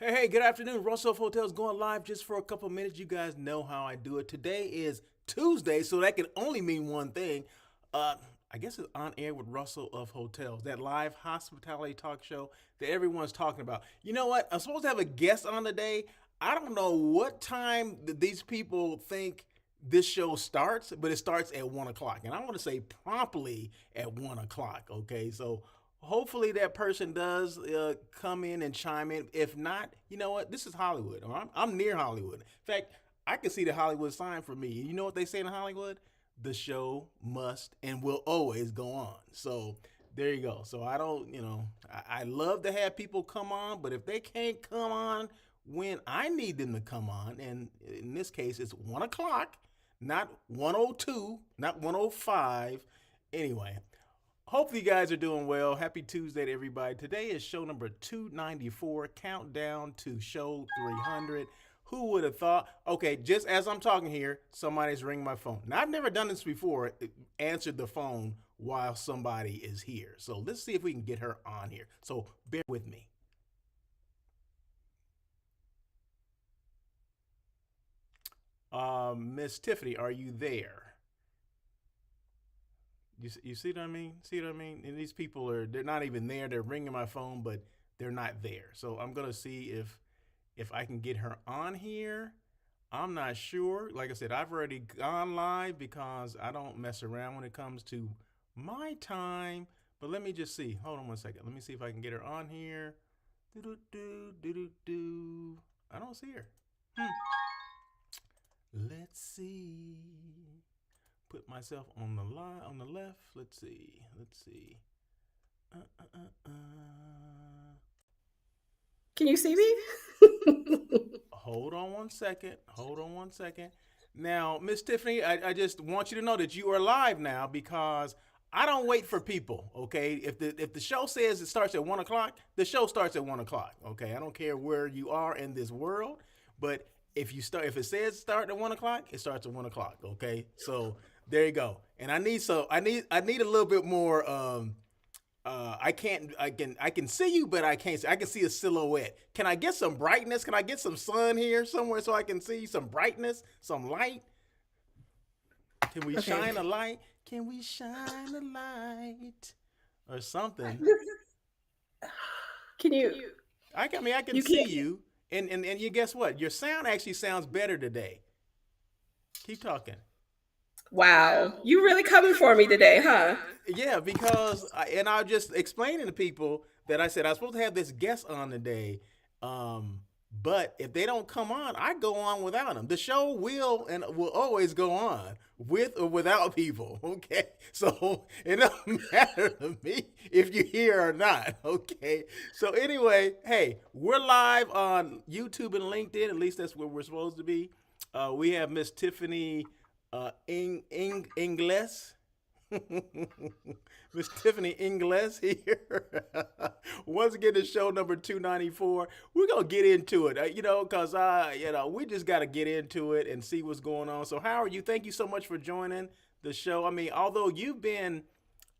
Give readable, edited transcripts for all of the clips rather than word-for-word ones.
Hey, good afternoon. Russell Hotels going live just for a couple minutes. You guys know how I do it. Today is Tuesday, so that can only mean one thing. Uh, I guess it's On Air with Russell of Hotels, that live hospitality talk show that everyone's talking about. You know what? I'm supposed to have a guest on today. I don't know what time these people think this show starts, but it starts at 1 o'clock. And I want to say promptly at 1 o'clock, okay? So hopefully that person does come in and chime in. If not, you know what? This is Hollywood. Or I'm near Hollywood. In fact, I can see the Hollywood sign for me. You know what they say in Hollywood? The show must and will always go on. So there you go. So I don't, I love to have people come on, but if they can't come on when I need them to come on, and in this case it's 1 o'clock, not 1:02, not 1:05. Anyway, hopefully, you guys are doing well. Happy Tuesday to everybody. Today is show number 294, countdown to show 300. Who would have thought? Okay, just as I'm talking here, somebody's ringing my phone. Now, I've never done this before, answered the phone while somebody is here. So let's see if we can get her on here. So bear with me. Miss Tiffany, are you there? You see what I mean? See what I mean? And these people they're not even there. They're ringing my phone, but they're not there. So I'm gonna see if I can get her on here. I'm not sure. Like I said, I've already gone live because I don't mess around when it comes to my time. But let me just see. Hold on one second. Let me see if I can get her on here. Do do do do do do. I don't see her. Hmm. Let's see. Put myself on the line on the left. Let's see. Let's see. Uh, uh, uh, uh. Can you see me? Hold on one second. Hold on one second. Now, Miss Tiffany, I just want you to know that you are live now because I don't wait for people. Okay, if the show says it starts at 1 o'clock, the show starts at 1 o'clock. Okay, I don't care where you are in this world, but if it says start at 1 o'clock, it starts at 1 o'clock. Okay, so there you go. And I need a little bit more. I can see you, but I can't see. I can see a silhouette. Can I get some brightness? Can I get some sun here somewhere so I can see some brightness, some light? Can we Okay. shine a light? Can we shine a light or something? Can you? I can You see can't. you, and you guess what? Your sound actually sounds better today. Keep talking. Wow. You really coming for me today, huh? Yeah, because and I was just explaining to people that I said I was supposed to have this guest on today, um, but if they don't come on, I go on without them. The show will always go on with or without people. Okay, so it doesn't matter to me if you're here or not. Okay, so anyway, hey, we're live on YouTube and LinkedIn. At least that's where we're supposed to be. We have Miss Tiffany Ingles. Miss Tiffany Ingles here. Once again, the show number 294. We're going to get into it, because, we just got to get into it and see what's going on. So, how are you? Thank you so much for joining the show. I mean, although you've been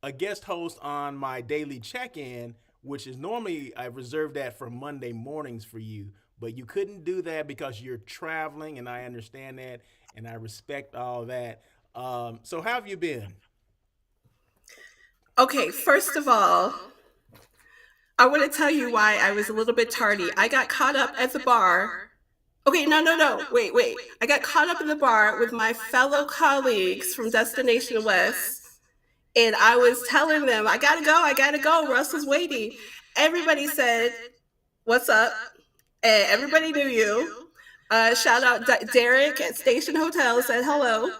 a guest host on my daily check in, which is normally I reserve that for Monday mornings for you, but you couldn't do that because you're traveling, and I understand that, and I respect all that. So, how have you been? Okay, first of all, I want to tell you why I was a little bit tardy. I got caught up at the bar. Okay, no, no, no. Wait, wait. I got caught up in the bar with my fellow colleagues from Destination West, and I was telling them, I gotta go, I gotta go. Russell's waiting. Everybody said, "What's up?" And everybody knew you. Shout out Derek at Station Hotel said hello.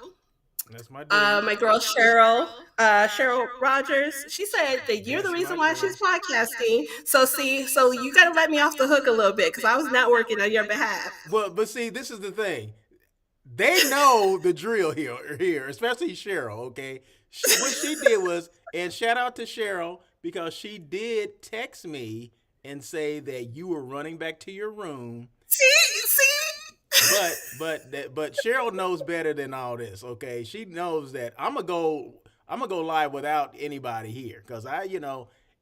That's my dude. My girl Cheryl, Cheryl Rogers, she said that you're the That's reason my why girl. she's podcasting. So see, so you got to let me off the hook a little bit because I was not working on your behalf. But see, this is the thing. They know the drill here, especially Cheryl. Okay, what she did was, and shout out to Cheryl because she did text me and say that you were running back to your room. See. But Cheryl knows better than all this. Okay, she knows that I'm gonna go live without anybody here because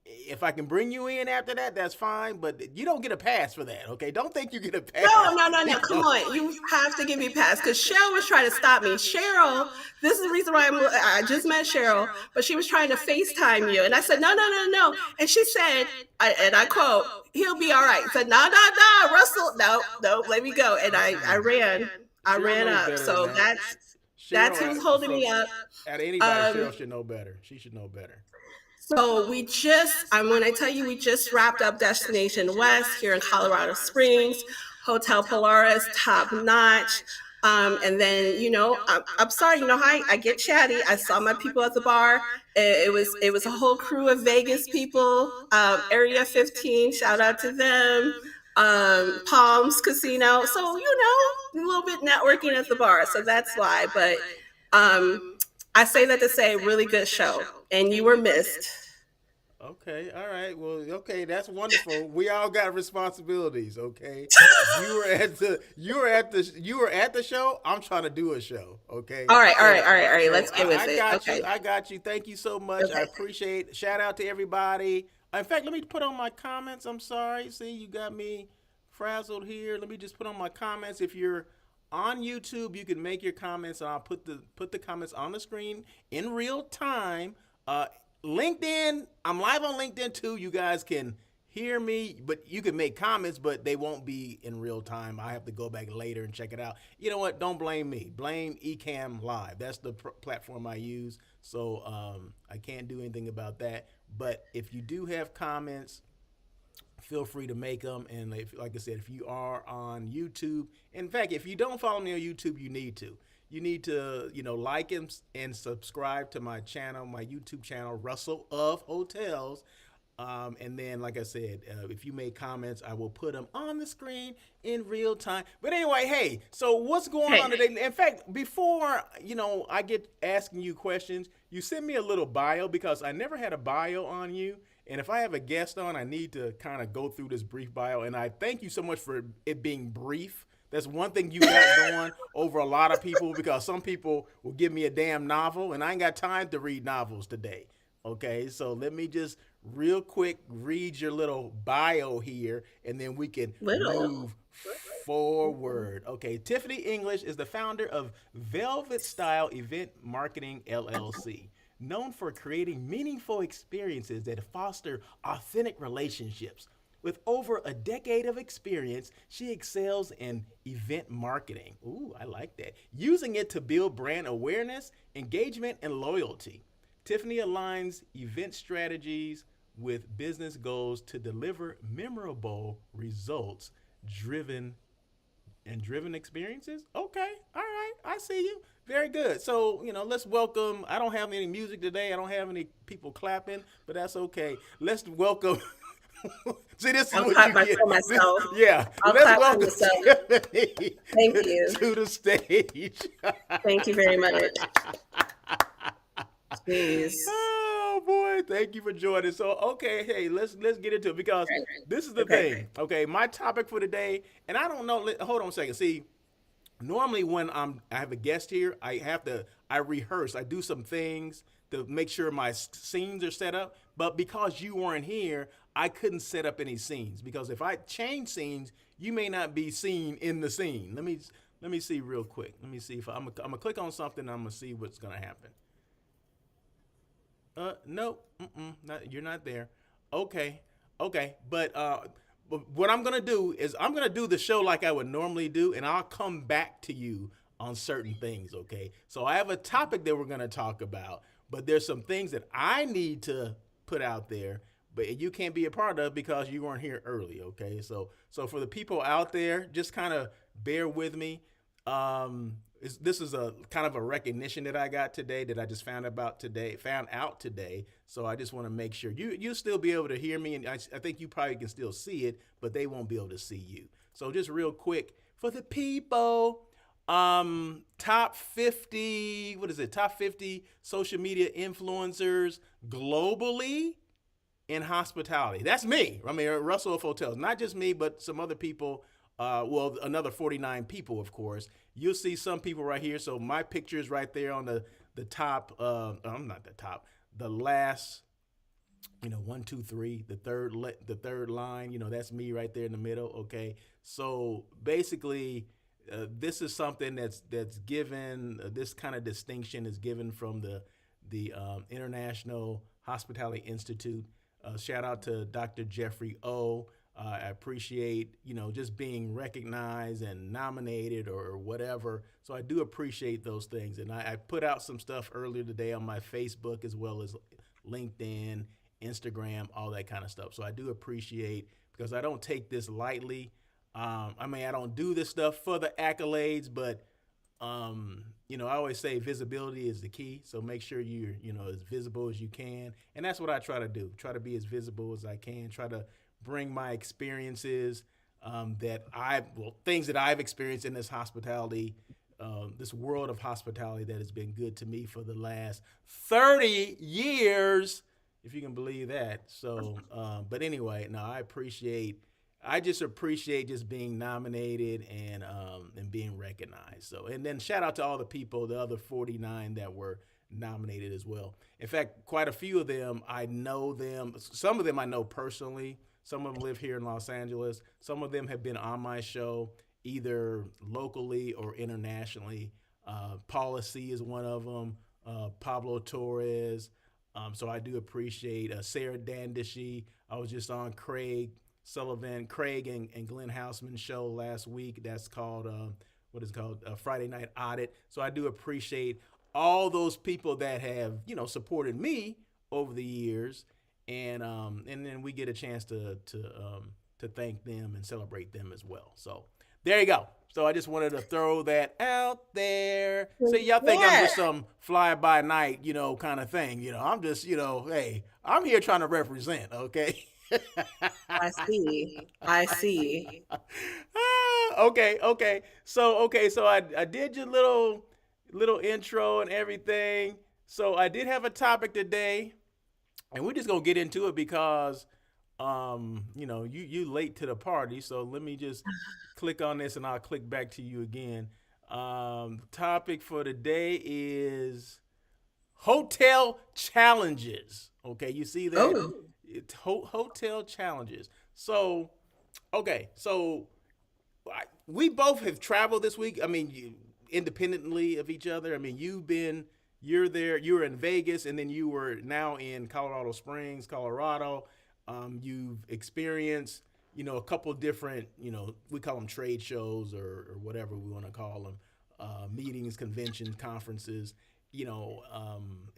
if I can bring you in after that, that's fine. But you don't get a pass for that, okay? Don't think you get a No, pass. no, no, no. Come on. You have to give me a pass because Cheryl was trying to stop me. Cheryl, this is the reason why I just met Cheryl, but she was trying to FaceTime you. And I said, no, no, no, no. And she said, and I quote, he'll be all right. I said, no, no, no, Russell, no, no, let me go. And I Cheryl ran knows up. better than So that. that's Cheryl, who's holding me up. at anybody, Um, Cheryl should know better. She should know better. So when I tell you, we just wrapped up Destination West here in Colorado Springs, Hotel Polaris, top notch. And then, I'm sorry, how I get chatty. I saw my people at the bar. It was a whole crew of Vegas people, Area 15, shout out to them, Palms Casino. So, a little bit networking at the bar. So that's why. But I say that to say, really good show. And you were missed. Okay, all right. Well, okay, that's wonderful. We all got responsibilities, okay? You were at the show. I'm trying to do a show, okay? All right, all right, So all right, all right. so Let's get with I it. got Okay. you. I got you. Thank you so much. I Okay. appreciate it. Shout out to everybody. In fact, let me put on my comments. I'm sorry. See, you got me frazzled here. Let me just put on my comments. If you're on YouTube, you can make your comments, and I'll put the comments on the screen in real time. LinkedIn, I'm live on LinkedIn too. You guys can hear me, but you can make comments, but they won't be in real time. I have to go back later and check it out. You know what? Don't blame me. Blame Ecamm Live. That's the platform I use. So I can't do anything about that. But if you do have comments, feel free to make them. And like I said, if you are on YouTube, in fact, if you don't follow me on YouTube, you need to. You need to, like and subscribe to my channel, my YouTube channel, Russell of Hotels. And then, like I said, if you make comments, I will put them on the screen in real time. But anyway, hey, so what's going on today? In fact, before, I get asking you questions, you send me a little bio because I never had a bio on you. And if I have a guest on, I need to kind of go through this brief bio. And I thank you so much for it being brief. That's one thing you got going over a lot of people because some people will give me a damn novel and I ain't got time to read novels today. Okay, so let me just real quick read your little bio here and then we can move forward. Okay, Tiffany English is the founder of Velvet Style Event Marketing LLC, known for creating meaningful experiences that foster authentic relationships. With over a decade of experience, she excels in event marketing. Ooh, I like that. Using it to build brand awareness, engagement, and loyalty. Tiffany aligns event strategies with business goals to deliver memorable results driven experiences. Okay, all right, I see you. Very good. So, let's welcome. I don't have any music today. I don't have any people clapping, but that's okay. Let's welcome. See, this is I'll what clap you get. for myself. Yeah, I'll let's clap for welcome myself. Tiffany Thank you. to the stage. Thank you very much. Please. Oh boy, thank you for joining. So, okay, hey, let's get into it because this is the thing. Okay, my topic for today, and I don't know. Hold on a second. See, normally when I have a guest here, I rehearse. I do some things to make sure my scenes are set up. But because you weren't here, I couldn't set up any scenes because if I change scenes, you may not be seen in the scene. Let me see real quick. Let me see if I'm gonna click on something. And I'm gonna see what's gonna happen. No, you're not there. Okay, but what I'm gonna do is I'm gonna do the show like I would normally do, and I'll come back to you on certain things. Okay, so I have a topic that we're gonna talk about, but there's some things that I need to put out there, but you can't be a part of because you weren't here early. Okay, so for the people out there, just kind of bear with me. This is a kind of a recognition that I got today that I just found out today. So I just want to make sure you'll still be able to hear me, and I think you probably can still see it, but they won't be able to see you. So just real quick for the people, top 50. What is it? Top 50 social media influencers globally in hospitality. That's me. I mean, Russell of Hotels. Not just me, but some other people. Another 49 people, of course. You'll see some people right here. So my picture is right there on the top. I'm not the top. The last one, two, three, the third line, that's me right there in the middle. Okay, so basically, this is something that's given. This kind of distinction is given from the International Hospitality Institute. Shout out to Dr. Jeffrey O. I appreciate just being recognized and nominated or whatever. So I do appreciate those things, and I put out some stuff earlier today on my Facebook as well as LinkedIn, Instagram, all that kind of stuff. So I do appreciate, because I don't take this lightly. I don't do this stuff for the accolades, but I always say visibility is the key. So make sure you're, as visible as you can. And that's what I try to do. Try to be as visible as I can. Try to bring my experiences things that I've experienced in this hospitality, this world of hospitality that has been good to me for the last 30 years, if you can believe that. So, but anyway, no, I just appreciate just being nominated and being recognized. So, and then shout out to all the people, the other 49 that were nominated as well. In fact, quite a few of them, I know them. Some of them I know personally. Some of them live here in Los Angeles. Some of them have been on my show, either locally or internationally. Paula C is one of them. Pablo Torres. So I do appreciate Sarah Dandishi. I was just on Craig and Glenn Houseman's show last week. That's called what is it called Friday Night Audit. So I do appreciate all those people that have supported me over the years, and then we get a chance to thank them and celebrate them as well. So there you go. So I just wanted to throw that out there. See, y'all think I'm just some fly by night, kind of thing. I'm just, hey, I'm here trying to represent, okay? I see. I see. Okay. So I did your little intro and everything. So I did have a topic today, and we're just gonna get into it because you late to the party. So let me just click on this, and I'll click back to you again. Topic for today is hotel challenges. Okay, you see that? Oh, Hotel challenges. So, okay, so we both have traveled this week. I mean, independently of each other. I mean, you're there, you were in Vegas, and then you were now in Colorado Springs, Colorado. You've experienced, a couple different, we call them trade shows or whatever we want to call them, meetings, conventions, conferences.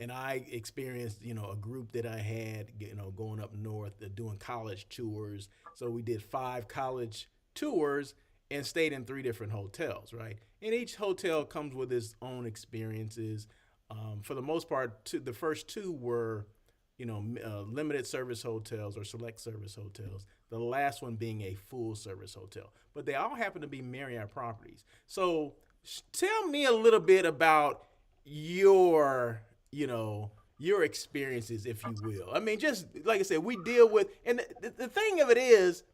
And I experienced, a group that I had, going up north, doing college tours. So we did 5 college tours and stayed in 3 different hotels, right? And each hotel comes with its own experiences. For the most part, the first 2 were, limited service hotels or select service hotels. The last one being a full service hotel. But they all happen to be Marriott properties. So tell me a little bit about your your experiences, if you will. I mean, just like I said, we deal with, and the thing of it is,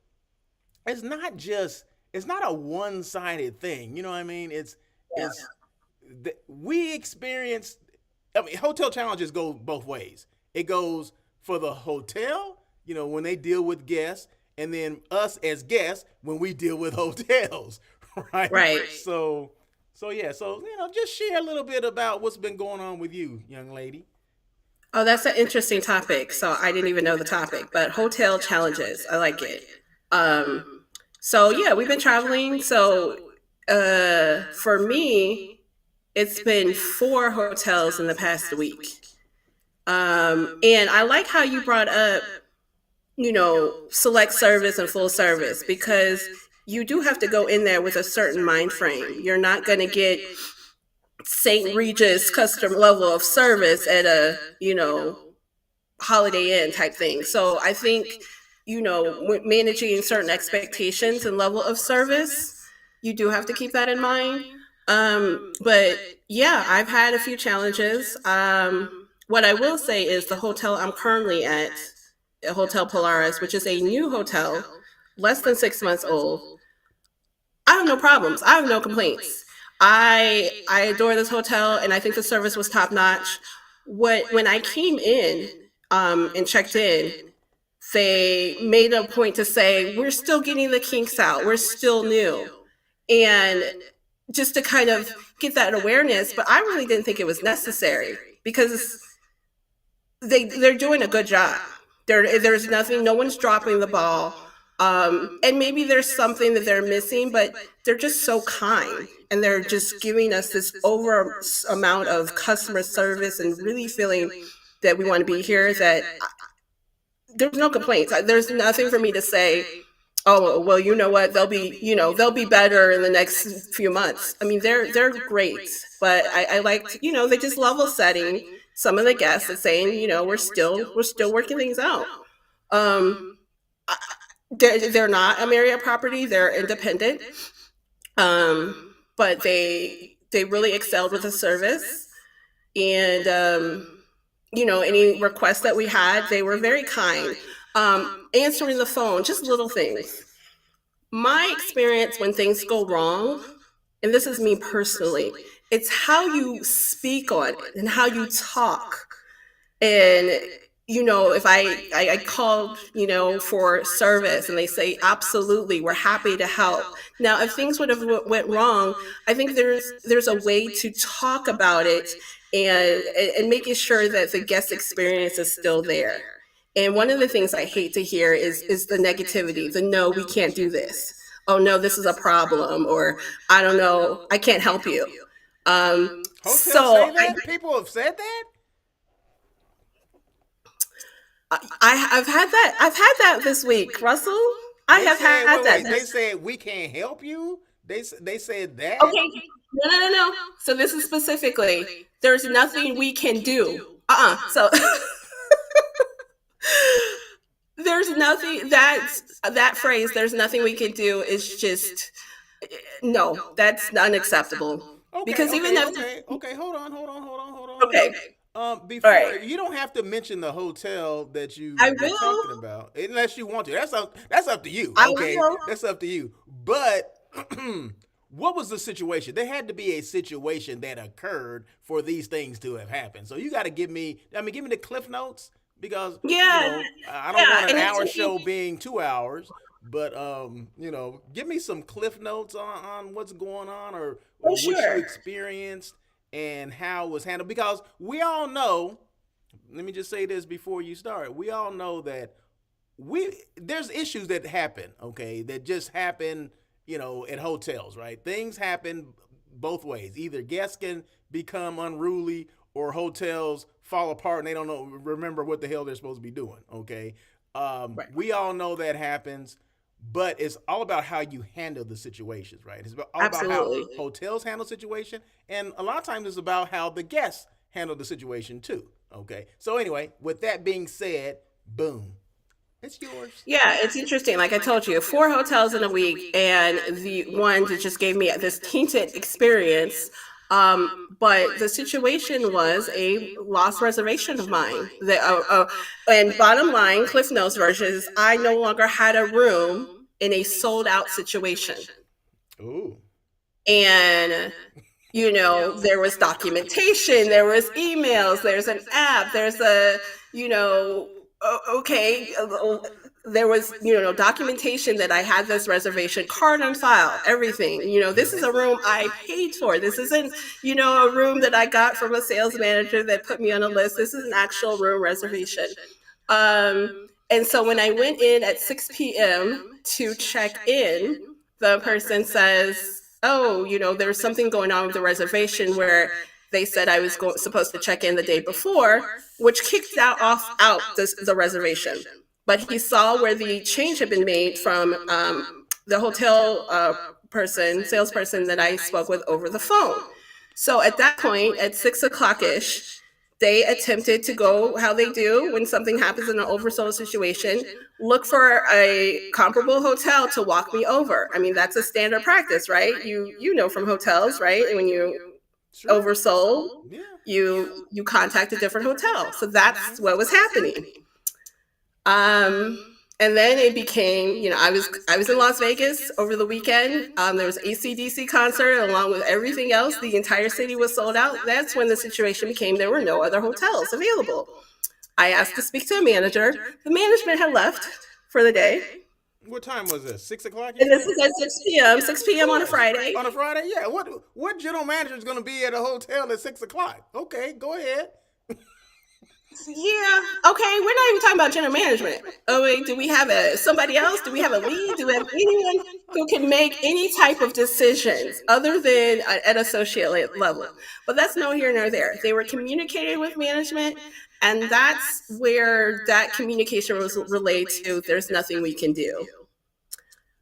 it's not a one-sided thing. You know what I mean? yeah. It's we experience. I mean, hotel challenges go both ways. It goes for the hotel, when they deal with guests, and then us as guests when we deal with hotels, right? Right. So yeah, just share a little bit about what's been going on with you, young lady. Oh, that's an interesting topic. So I didn't even know the topic, but hotel challenges. I like it. So yeah, we've been traveling. So for me, it's been 4 hotels in the past week. And I like how you brought up, select service and full service, because you do have to go in there with a certain mind frame. You're not going to get St. Regis custom level of service at a, Holiday Inn type thing. So I think, managing certain expectations and level of service, you do have to keep that in mind. But yeah, I've had a few challenges. What I will say is the hotel I'm currently at, Hotel Polaris, which is a new hotel, less than 6 months old. I have no problems. I have no complaints. I adore this hotel, and I think the service was top notch. When I came in, and checked in, they made a point to say, we're still getting the kinks out. We're still new. And just to kind of get that awareness, but I really didn't think it was necessary because they're doing a good job. There's nothing, no one's dropping the ball. And maybe there's something that they're missing, but they're just so kind and they're just giving us this over amount of customer service and really feeling that we want to be here, that there's no complaints. There's nothing for me to say, oh, well, you know what, they'll be better in the next few months. I mean, they're great, but I liked, they just level setting some of the guests and saying, we're still working things out. They're not a Marriott property, they're independent. But they really excelled with the service. And any requests that we had, they were very kind. Answering the phone, just little things. My experience when things go wrong, and this is me personally, it's how you speak on it and how you talk. And if I called, for service and they say, absolutely, we're happy to help. Now, if things would have went wrong, I think there's a way to talk about it and making sure that the guest experience is still there. And one of the things I hate to hear is the negativity, the no, we can't do this. Oh no, this is a problem, or I don't know, I can't help you. Hotels say that? People have said that? I've had that this week, Russell. I have had that. They said we can't help you. They said that. Okay, no. So this is specifically, there's nothing we can do. So there's nothing, that phrase, there's nothing we can do, is just, no, that's unacceptable. Okay, because even if hold on. Okay. Before you don't have to mention the hotel that you I were will. talking about unless you want to. That's up to you. I Okay, will. that's up to you. But what was the situation? There had to be a situation that occurred for these things to have happened. So you got to give me the cliff notes, because I don't want an hour show being 2 hours. But give me some cliff notes on what's going on, or what you experienced and how it was handled. Because we all know, let me just say this before you start, we all know that there's issues that happen, okay, that just happen, at hotels, right? Things happen both ways. Either guests can become unruly, or hotels fall apart and they don't remember what the hell they're supposed to be doing, okay? Right. We all know that happens. But it's all about how you handle the situations, right? It's all about how hotels handle situation, and a lot of times it's about how the guests handle the situation too. Okay. So anyway, with that being said, boom, it's yours. Yeah, it's interesting. Like I told you, 4 hotels in a week, and the one that just gave me this tainted experience. But the situation was a lost reservation of mine. And bottom line, Cliff Notes version is, I no longer had a room in a sold out situation. Ooh. And there was documentation, there was emails, there's an app, there's a there was documentation that I had this reservation, card on file, everything. This is a room I paid for. This isn't a room that I got from a sales manager that put me on a list. This is an actual room reservation. And so when I went in at 6 p.m. to check in, the person says, oh, there's something going on with the reservation, where they said I was supposed to check in the day before, which kicked out the reservation. But he saw where the change had been made from the hotel salesperson that I spoke with over the phone. So at that point, at 6 o'clock-ish, they attempted to go how they do when something happens in an oversold situation, look for a comparable hotel to walk me over. I mean, that's a standard practice, right? You know from hotels, right? And when you oversold, you contact a different hotel. So that's what was happening. And then it became, I was in Las Vegas over the weekend. There was AC/DC concert along with everything else. The entire city was sold out. That's when the situation became there were no other hotels available. I asked to speak to a manager. The management had left for the day. What time was this? 6 o'clock? You And this said. is at 6 p.m., 6 Of p.m. on a course. Friday. On a Friday, yeah. What general manager is going to be at a hotel at 6 o'clock? Okay, go ahead. Yeah. Okay. We're not even talking about general management. Oh wait, do we have somebody else? Do we have a lead? Do we have anyone who can make any type of decisions other than at associate level? But that's no here nor there. They were communicating with management, and that's where that communication was relayed to. There's nothing we can do.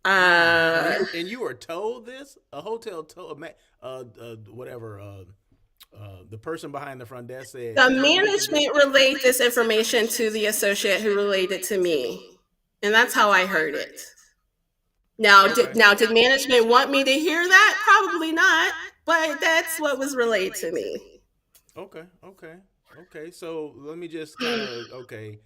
And Uh, you were told this? A hotel told whatever the person behind the front desk said the there's nothing we can do. management relayed this information to the associate who relayed it to me, and that's how I heard it. Now, did management want me to hear that? Probably not, but that's what was relayed to me. Okay. So let me just kind of okay.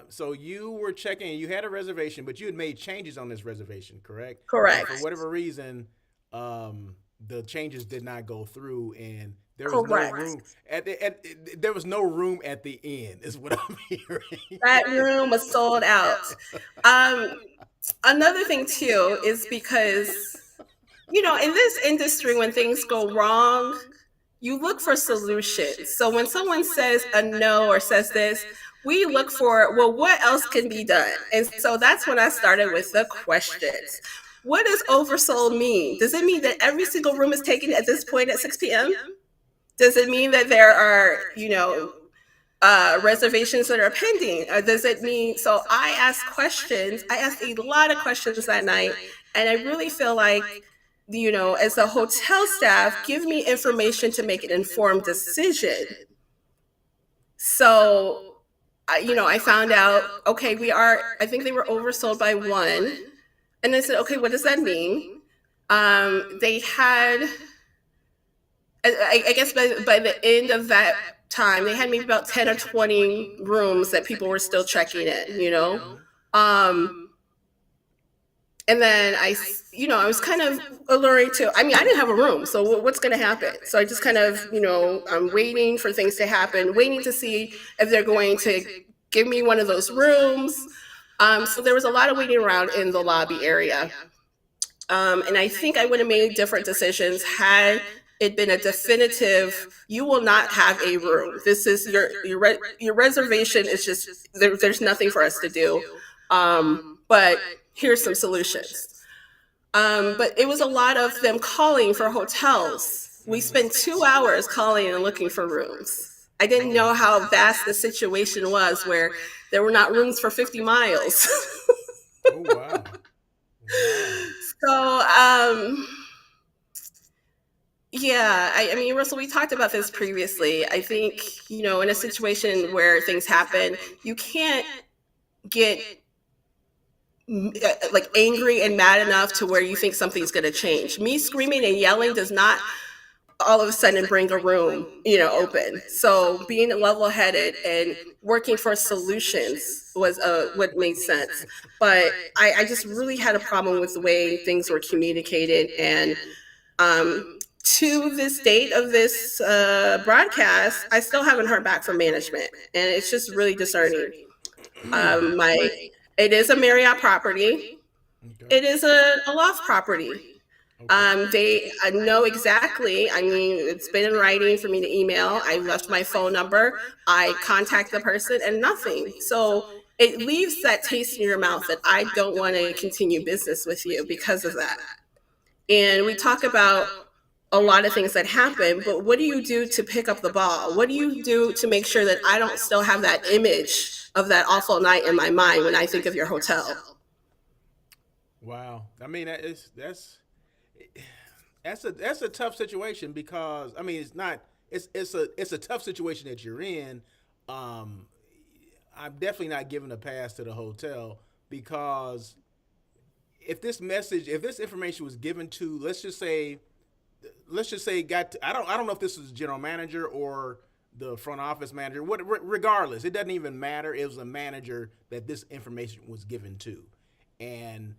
So you were checking. You had a reservation, but you had made changes on this reservation, correct? And for Correct. whatever reason, the changes did not go through, and there was no Correct. room there was no room at the inn. Is what I'm hearing. That room was sold out. Um, Another thing too is because in this industry, when things go wrong, you look for solutions. So when someone says a no or says this, we look for, well, what else can be done? And so that's when I started with the questions. What does oversold mean? Does it mean that every single room is taken at this point at 6 p.m.? Does it mean that there are, reservations that are pending? Or does it mean, so I asked questions. I asked a lot of questions that night. And I really feel like, as a hotel staff, give me information to make an informed decision. So, I found out, okay, I think they were oversold by one. And I said, okay, what does that mean? They had, I guess by the end of that time, they had maybe about 10 or 20 rooms that people were still checking in. Um, and then I was kind of alluring to, I didn't have a room, so what's going to happen? So I just kind of, I'm waiting for things to happen, waiting to see if they're going to give me one of those rooms. So there was a lot of waiting around in the lobby area. And I think I would have made different decisions had it been a definitive, you will not have a room. This is your reservation is just, there's nothing for us to do. But here's some solutions. But it was a lot of them calling for hotels. We spent 2 hours calling and looking for rooms. I didn't know how vast the situation was where there were not rooms for 50 miles. Oh wow. So, yeah, Russell, we talked about this previously. I think, in a situation where things happen, you can't get like angry and mad enough to where you think something's going to change. Me screaming and yelling does not all of a sudden bring a room, open. So being level headed and working for solutions was what made sense. But I just really had a problem with the way things were communicated. And to this date of this broadcast, I still haven't heard back from management. And it's just really discerning. It is a Marriott property. Okay. It is a loft property. They know exactly. It's been in writing for me to email. I left my phone number. I contact the person and nothing. So it leaves that taste in your mouth that I don't want to continue business with you because of that. And we talk about a lot of things that happen, but what do you do to pick up the ball? What do you do to make sure that I don't still have that image of that awful night in my mind when I think of your hotel? Wow. That's a tough situation because it's not it's a tough situation that you're in. I'm definitely not giving a pass to the hotel because if this information was given to, let's just say I don't know if this was general manager or the front office manager. Regardless, it doesn't even matter. It was a manager that this information was given to, and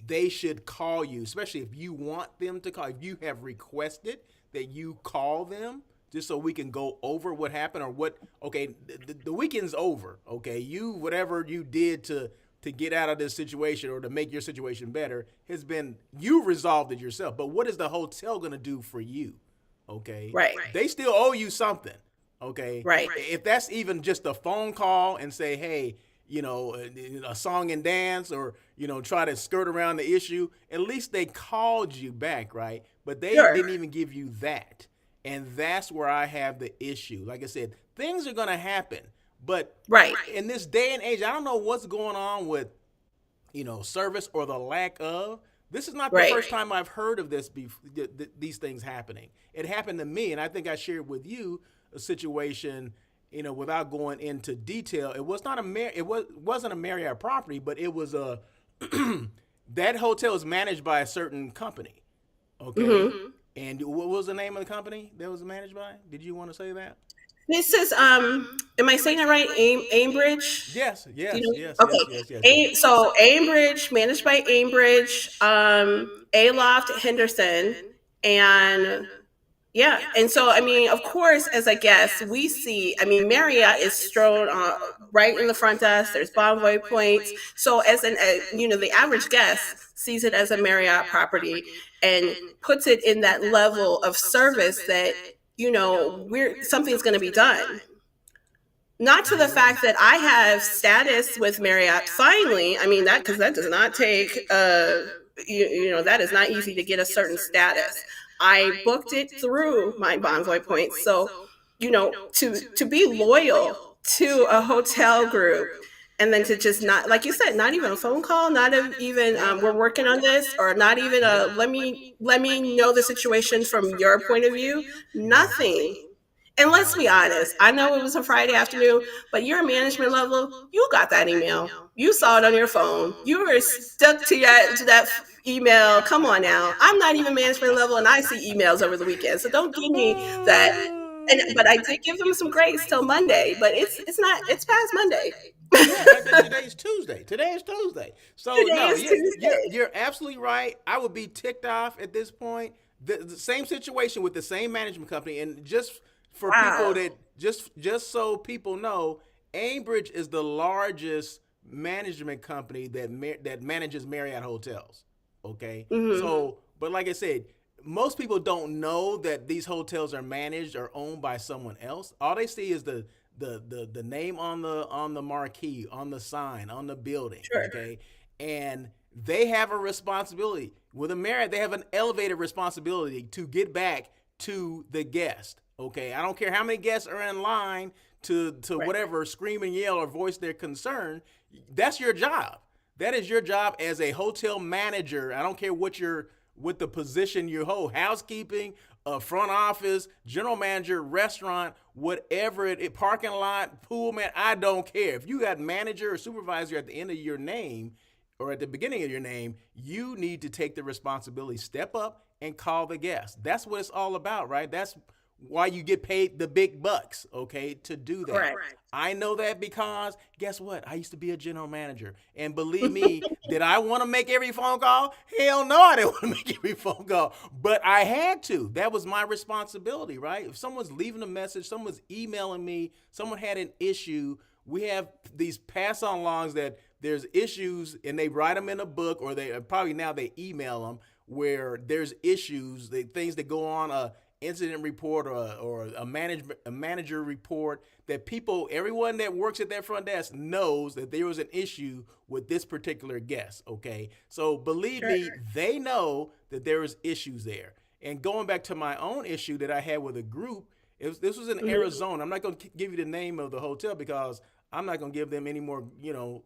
they should call you, especially if you want them to call. If you have requested that you call them, just so we can go over what happened or what. Okay, the weekend's over. Okay, you whatever you did to get out of this situation or to make your situation better has been you resolved it yourself. But what is the hotel gonna do for you? Okay, Right. they still owe you something. Okay, Right. if that's even just a phone call and say, hey, a song and dance, or try to skirt around the issue. At least they called you back, right? But they Sure. didn't even give you that, and that's where I have the issue. Like I said, things are gonna happen, but Right. in this day and age, I don't know what's going on with service or the lack of. This is not the Right. first time I've heard of these things happening. It happened to me, and I think I shared with you a situation. Without going into detail, it was not wasn't a Marriott property, but it was a that hotel is managed by a certain company. Okay, and what was the name of the company that was managed by? Did you want to say that? This is am I saying that right? Aimbridge? Yes, Do you yes, yes, know? yes, Okay. yes, yes, yes. So Aimbridge, managed by Aimbridge, Aloft Henderson, and yeah. And so, I mean, of course, as a guest, we see, I mean, Marriott is strewn right in the front desk. There's Bonvoy points. So as the average guest sees it as a Marriott property and puts it in that level of service that, something's going to be done. Not to the fact that I have status with Marriott finally. I mean, because that does not take, that is not easy to get a certain status. I booked it through my Bonvoy points. So, to be loyal to a hotel group and then to just not, like you said, not even a phone call, not even we're working on this, or not even a let me know the situation from your point of view. Nothing. And let's be honest, I know it was a Friday afternoon, but your management level, you got that email. You saw it on your phone. You were stuck to that email. Come on now. I'm not even management level, and I see emails over the weekend. So don't give me that. But I did give them some grace till Monday, but it's past Monday. Yeah, today's Tuesday. Today is Tuesday. So Today no, is Tuesday. you're absolutely right. I would be ticked off at this point. The same situation with the same management company, and just for Wow. people that just so people know, Aimbridge is the largest management company that manages Marriott hotels. Okay, so but like I said, most people don't know that these hotels are managed or owned by someone else. All they see is the name on the marquee, on the sign, on the building. Sure. Okay, and they have a responsibility with a Marriott. They have an elevated responsibility to get back to the guest. Okay, I don't care how many guests are in line to Right. whatever, scream and yell or voice their concern. That's your job. That is your job as a hotel manager. I don't care what the position you hold, housekeeping, front office, general manager, restaurant, whatever parking lot, pool man. I don't care. If you got manager or supervisor at the end of your name or at the beginning of your name, you need to take the responsibility, step up and call the guest. That's what it's all about, right? That's why you get paid the big bucks, okay, to do that. Correct. I know that because guess what? I used to be a general manager. And believe me, did I want to make every phone call? Hell no, I didn't want to make every phone call. But I had to. That was my responsibility, right? If someone's leaving a message, someone's emailing me, someone had an issue, we have these pass on logs that there's issues and they write them in a book, or they probably now they email them where there's issues, things that go on, incident report or a manager report, that everyone that works at that front desk knows that there was an issue with this particular guest. Okay, so believe me, they know that there was issues there. And going back to my own issue that I had with a group, this was in Arizona. I'm not going to give you the name of the hotel because I'm not going to give them any more,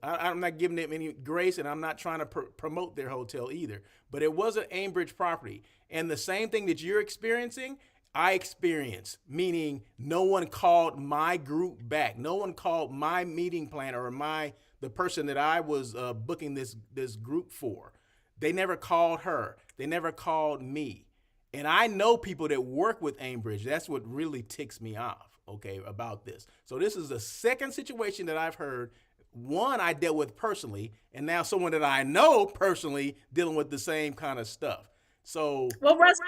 I'm not giving them any grace, and I'm not trying to promote their hotel either. But it was an Aimbridge property. And the same thing that you're experiencing, I experienced, meaning no one called my group back. No one called my meeting planner or the person that I was booking this group for. They never called her. They never called me. And I know people that work with Aimbridge. That's what really ticks me off, okay, about this. So this is the second situation that I've heard. One I dealt with personally, and now someone that I know personally dealing with the same kind of stuff. So Well, Russell,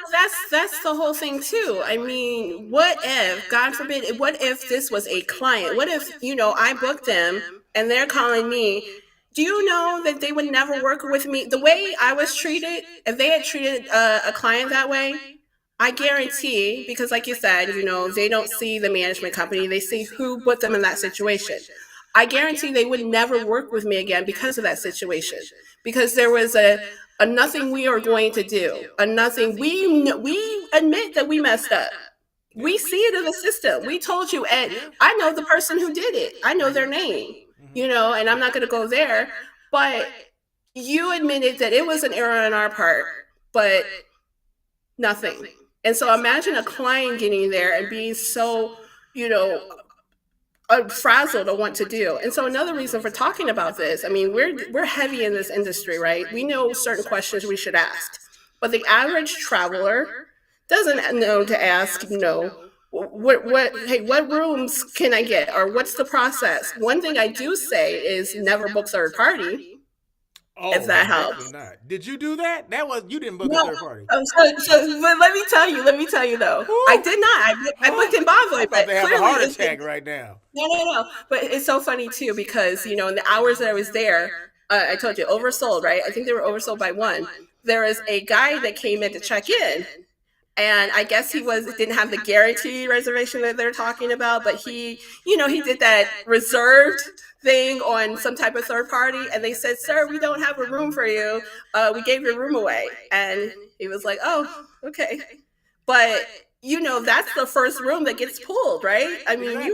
that's the whole thing too. I mean, what if, God forbid, what if this was a client? What if, I booked them and they're calling me? Do you know that they would never work with me the way I was treated? If they had treated a client that way, I guarantee, because like you said, they don't see the management company, they see who put them in that situation. I guarantee they would never work with me again because of that situation. Because there was a nothing we are going to do, a nothing we admit that we messed up. yeah, We see it in the system. We told you, and yeah. I know the person who did it. I know their name, and I'm not going to go there, but you admitted that it was an error on our part, but nothing. And so imagine a client getting there and being so, you know, frazzled of what to do. And so another reason for talking about this, I mean, we're heavy in this industry, right? We know certain questions we should ask, but the average traveler doesn't know to ask, hey, what rooms can I get, or what's the process? One thing I do say is never book third party, if Oh, that definitely helps. not. Did you do that? That was you didn't book a No, third party. but let me tell you though, I Whew. did not. I booked in Bonvoy, I'm about but to have a clearly heart it's attack right now. no, no, no. But it's so funny too because in the hours that I was there, I told you oversold, right? I think they were oversold by one. There is a guy that came in to check in, and I guess he was didn't have the guarantee reservation that they're talking about, but he did that reserved thing on some type of third party, and they said, "Sir, we don't have a room for you. We gave your room away," and he was like, "Oh, okay." But that's the first room that gets pulled, right? I mean, Exactly.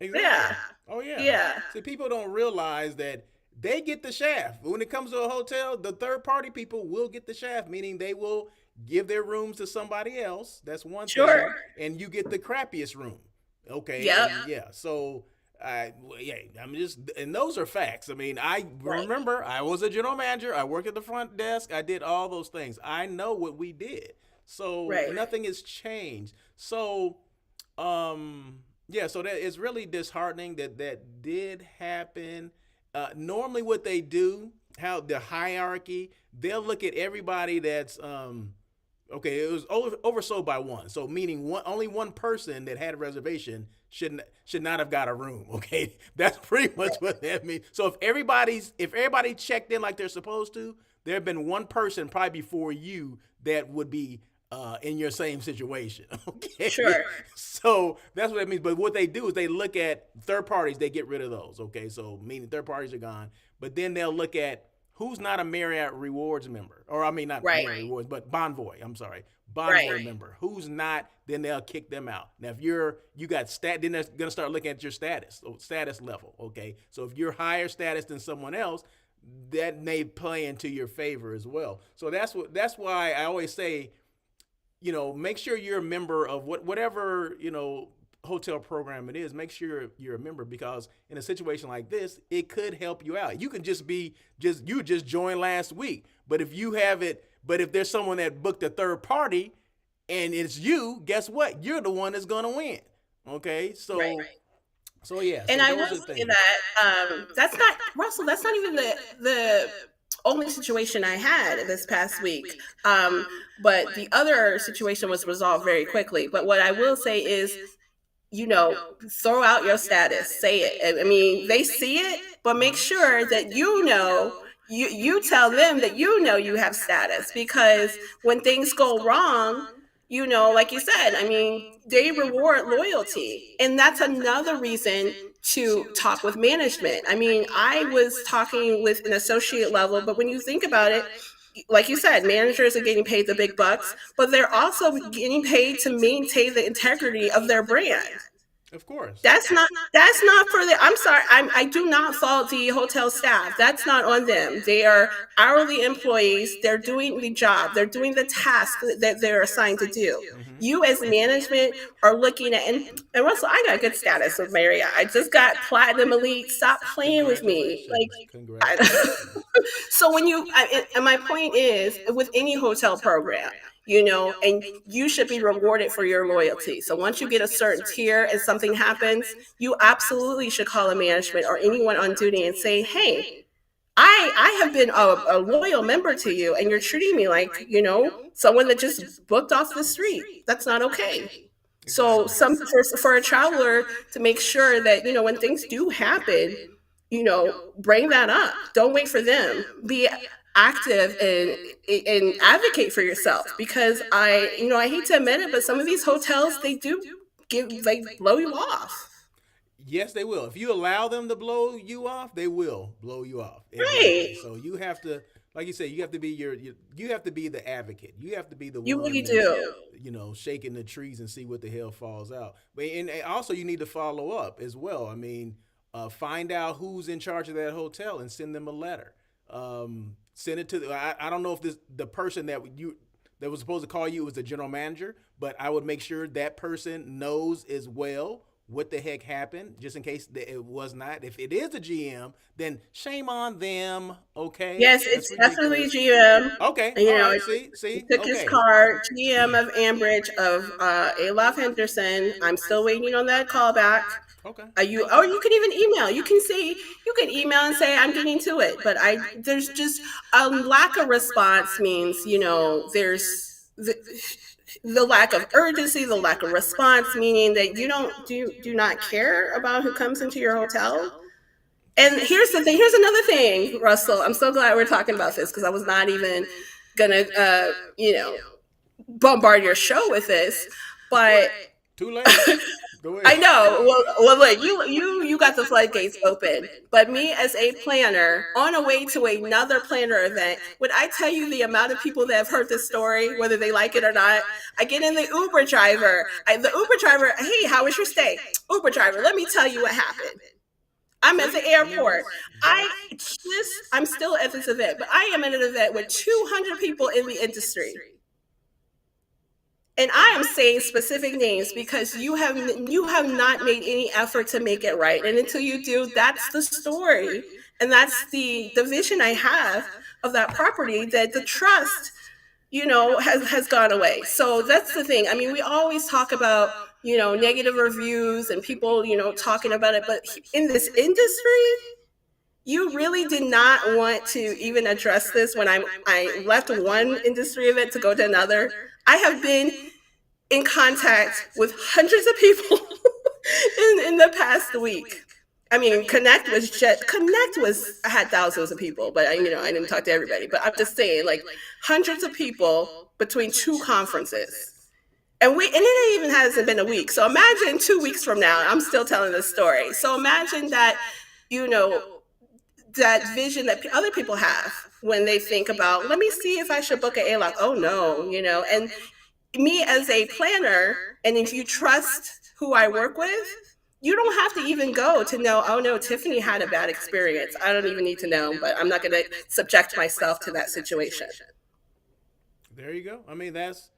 yeah, Exactly. Oh yeah. yeah, See, people don't realize that they get the shaft. When it comes to a hotel, the third party people will get the shaft, meaning they will give their rooms to somebody else. That's one thing, sure, and you get the crappiest room. Okay, yep, and yeah, so yeah, I'm just, and those are facts. I mean, I right, remember I was a general manager. I worked at the front desk. I did all those things. I know what we did. So right. nothing has changed. So yeah, so that it's really disheartening that that did happen. Normally, what they do, how the hierarchy, they'll look at everybody that's okay. It was oversold by one, so meaning only one person that had a reservation should not have got a room. Okay, that's pretty much what that means. So if everybody checked in like they're supposed to, there have been one person probably before you that would be in your same situation. Okay, Sure. so that's what that means. But what they do is they look at third parties. They get rid of those. Okay, so meaning third parties are gone. But then they'll look at who's not a Marriott Rewards member, or I mean not Right. Marriott Rewards, but Bonvoy. I'm sorry, Right. Bonvoy member. Who's not? Then they'll kick them out. Now, if you got then they're gonna start looking at your status level. Okay, so if you're higher status than someone else, that may play into your favor as well. So that's why I always say, make sure you're a member of whatever, hotel program it is. Make sure you're a member, because in a situation like this, it could help you out. You can just joined last week, but if you have it, but if there's someone that booked a third party and it's you, guess what? You're the one that's gonna win. Okay, Right. so yeah, And so I will those are say things. that that's not Russell. That's not even the only situation I had this past week. But the other situation was resolved very quickly. But what I will say is, you know, throw out your status. Say it. I mean, they see it, but make sure that you tell them that you have status, because when things go wrong, like you said, I mean, they reward loyalty. And that's another reason to talk with management. I mean, I was talking with an associate level, but when you think about it, like you said, managers are getting paid the big bucks, but they're also getting paid to maintain the integrity of their brand. Of course. That's not for the I'm sorry, I do not fault the hotel staff. That's not on them. They are hourly employees. They're doing the job. They're doing the task that they're assigned to do. Mm-hmm. You as management are looking at, and Russell, I got good status with Marriott. I just got platinum elite. Stop playing with me. Congratulations. Like I, Congratulations. so and my point is, with any hotel program, and you should be rewarded for your loyalty. So once you get a certain tier and something happens, you absolutely should call a management or anyone on duty and say, hey, I have been a loyal member to you, and you're treating me like, someone that just booked off the street. That's not okay. So Exactly. for a traveler to make sure that, when things do happen, bring that up. Don't wait for them. Be active and advocate for yourself, because I hate to admit it, but some of these hotels, they do blow you off. Yes, they will. If you allow them to blow you off, they will blow you off. Right. Exactly. So you have to, like you said, you have to be you have to be the advocate. You have to be the You one really that's do. shaking the trees and see what the hell falls out. But and also you need to follow up as well. I mean, find out who's in charge of that hotel and send them a letter. Send it to I don't know if the person that was supposed to call you was the general manager, but I would make sure that person knows as well what the heck happened, just in case it was not. If it is a GM, then shame on them. Okay, Yes, that's it's definitely ridiculous. GM. Okay, You all know, right. he See. took his Okay, card. GM of Ambridge of Olaf Henderson. I'm still waiting on that callback. okay. You can even email. You can email and say I'm getting to it, but there's just a lack of response means, there's the lack of urgency, the lack of response, meaning that you don't do not care about who comes into your hotel. And here's the thing. Here's another thing, Russell. I'm so glad we're talking about this, because I was not even gonna, bombard your show with this, but Too late. Go I ahead. know. Look, you got the floodgates open. But me as a planner on a way to another planner event, would I tell you the amount of people that have heard this story, whether they like it or not? I get in the Uber driver. The Uber driver, hey, how was your stay? Uber driver, let me tell you what happened. I'm at See, the I mean airport. that's I'm still at this event, but I am at an event with 200 people in the industry. And I am saying specific names because you have not made any effort to make it right. And until you do, that's the story. And that's the vision I have of that property, that the trust, has gone away. So that's the thing. I mean, we always talk about, negative reviews and people, talking about it, but in this industry, you really did not want to even address this. When I left one industry event to go to another, I have been in contact with hundreds of people in the past week. I mean, Connect was I had thousands of people, but I didn't talk to everybody. But I'm just saying, like, hundreds of people between two conferences. And it even hasn't been a week. So imagine 2 weeks from now, I'm still telling this story. So imagine that, you know, that vision that other people have when they think about, let me see if I should book an airline. Oh no, and me as a planner, and if you trust who I work with, you don't have to even go to know, oh no, Tiffany had a bad experience. I don't even need to know, but I'm not going to subject myself to that situation. there you go. I mean that's.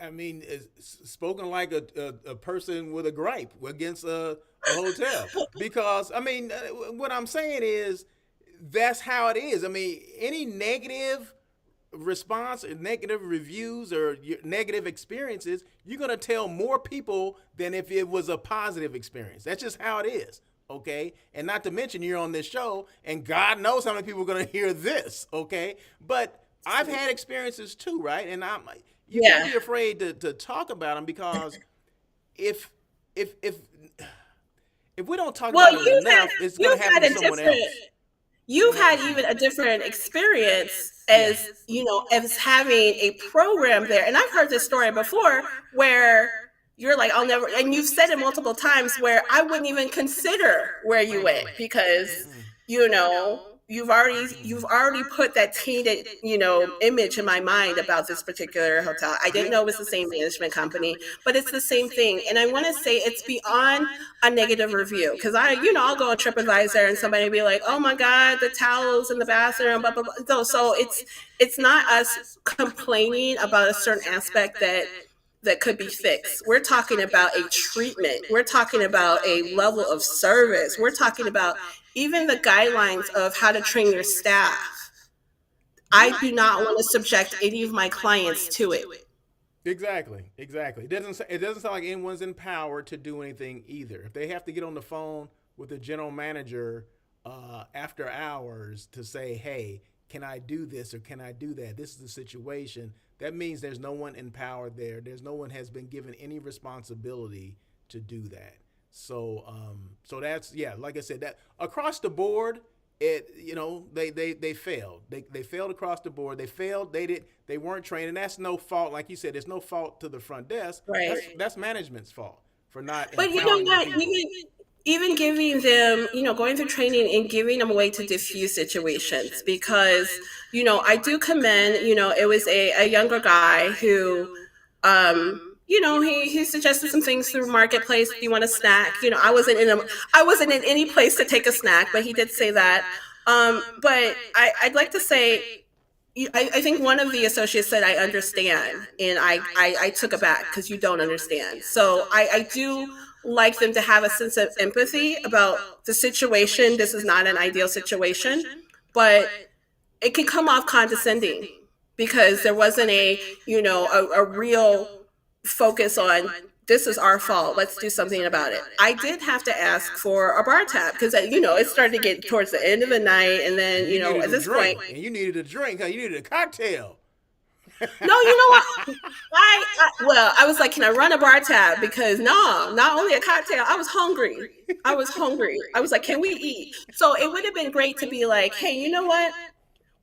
I mean, it's spoken like a person with a gripe against a hotel. Because, I mean, what I'm saying is that's how it is. I mean, any negative response or negative reviews or negative experiences, you're going to tell more people than if it was a positive experience. That's just how it is. Okay. And not to mention, you're on this show, and God knows how many people are going to hear this. Okay. But I've had experiences too, right? And you can't Yeah. be afraid to talk about them, because if if if if we don't talk Well, about it enough, it's going to happen to someone else. you've had even a different experience Yeah. as having a program there. And I've heard this story before where you're like, I'll never, and you've said it multiple times, where I wouldn't even consider where you went, because, Mm-mm. you've already put that tainted, image in my mind about this particular hotel. I didn't Yeah. know it was the same management company, but it's the same thing. And I want to say it's beyond a negative review, because I'll go on TripAdvisor and somebody will be like, oh my God, the towels in the bathroom, blah, blah, blah. So it's not us complaining about a certain aspect that could be fixed. We're talking about a treatment. We're talking about a level of service. We're talking about even the guidelines of how to train your staff. I Yeah. do not want to subject any of my clients to it. Exactly. Exactly. It doesn't sound like anyone's empowered to do anything either. If they have to get on the phone with the general manager after hours to say, hey, can I do this or can I do that? This is the situation. That means there's no one in power there. There's no one has been given any responsibility to do that. So that's, yeah, like I said, that across the board, they failed. They failed across the board. They failed. They weren't trained, and that's no fault. Like you said, it's no fault to the front desk. Right. That's management's fault for not But you know empowering their what? people. Even giving them, going through training and giving them a way to diffuse situations, because, I do commend, it was a younger guy who, he suggested some things through Marketplace. Do you want a snack? I wasn't in any place to take a snack, but he did say that. But I'd like to say, I think one of the associates said, I understand. And I took it back because you don't understand. So I do like them to have a sense of empathy about the situation. This is not an ideal situation, but it can come off condescending because there wasn't a real focus on, this is our fault, let's do something about it. I did have to ask for a bar tab because it started to get towards the end of the night, and then at this point, and you needed a drink, huh? You needed a cocktail. no, you know what? I was like, can I run a bar tab? Because no, not only a cocktail, I was hungry. I was like, can we eat? So it would have been great to be like, hey, you know what?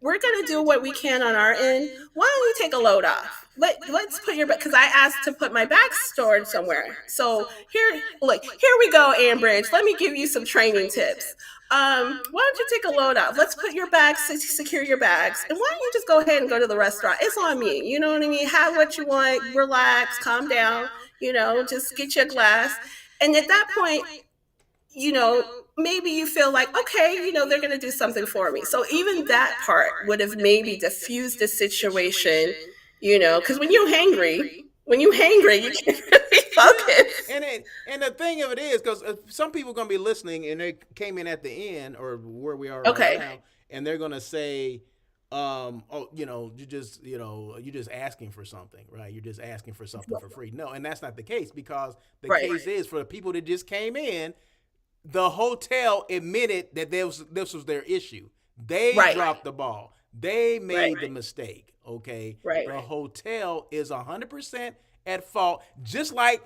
We're going to do what we can on our end. Why don't you take a load off? Let's put your bag, because I asked to put my bag stored somewhere. So here we go, Ambridge. Let me give you some training tips. Why don't you take a load off? Let's put your bags, secure your bags. And why don't you just go ahead and go to the restaurant? It's on me. You know what I mean? Have what you want, relax, calm down, just get you a glass. And at that point, maybe you feel like, okay, they're going to do something for me. So even that part would have maybe diffused the situation, because when you're hangry, you can't really focus. And the thing of it is, because some people are going to be listening and they came in at the end or where we are right now, and they're going to say, you're just asking for something, right? You're just asking for something for free. No, and that's not the case, because the case is, for the people that just came in, the hotel admitted that this was their issue. They dropped the ball. They made the mistake. Okay. The hotel is 100% at fault. Just like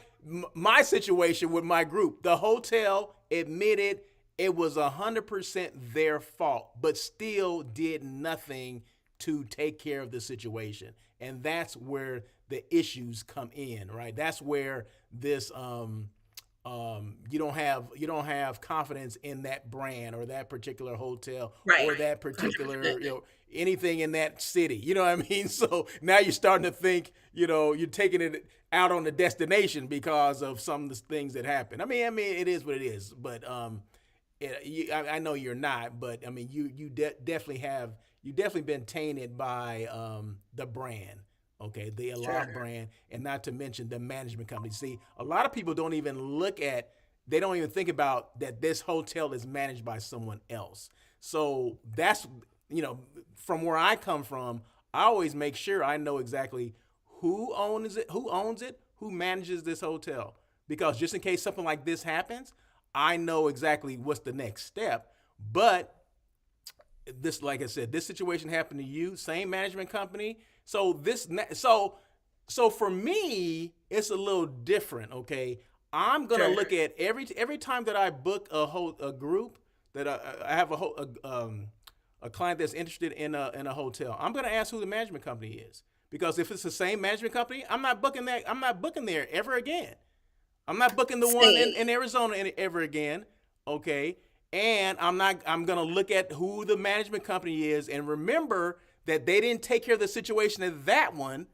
my situation with my group, the hotel admitted it was 100% their fault, but still did nothing to take care of the situation. And that's where the issues come in, right? That's where this you don't have confidence in that brand or that particular hotel or that particular anything in that city. You know what I mean? So now you're starting to think, you're taking it out on the destination because of some of the things that happen. I mean, it is what it is. But I know you're not. But I mean, you definitely been tainted by the brand. Okay, the Allah brand, and not to mention the management company. See, a lot of people don't even they don't even think about that this hotel is managed by someone else. So that's, from where I come from, I always make sure I know exactly who owns it, who manages this hotel. Because just in case something like this happens, I know exactly what's the next step. But this, like I said, this situation happened to you, same management company. So for me, it's a little different. Okay, I'm gonna look at every time that I book a group, that I have a client that's interested in a hotel. I'm gonna ask who the management company is, because if it's the same management company, I'm not booking there ever again. I'm not booking the one in Arizona ever again. Okay, and I'm gonna look at who the management company is and remember that they didn't take care of the situation in that one.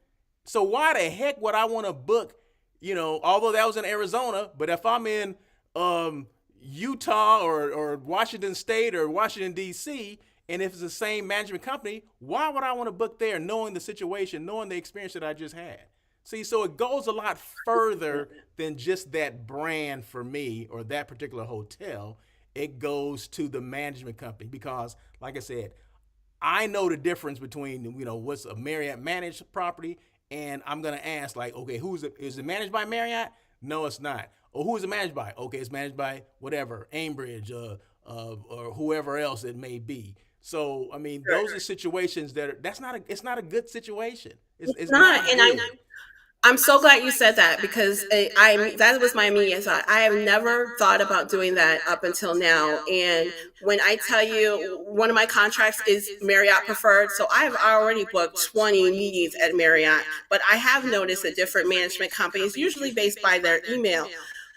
So why the heck would I want to book, although that was in Arizona, but if I'm in Utah or Washington State or Washington, D.C., and if it's the same management company, why would I want to book there knowing the situation, knowing the experience that I just had? See, so it goes a lot further than just that brand for me or that particular hotel. It goes to the management company because, like I said, I know the difference between, what's a Marriott managed property, and I'm going to ask, like, okay, is it managed by Marriott? No, it's not. Or who is it managed by? Okay, it's managed by whatever, Ambridge, or whoever else it may be. So I mean, those are Sure. situations that's not a it's not a good situation. It's Not, not and good. I'm so glad you said that because that was my immediate thought. I have never thought about doing that up until now. And when I tell you one of my contracts is Marriott preferred, so I have already booked 20 meetings at Marriott, but I have noticed that different management companies, usually based by their email,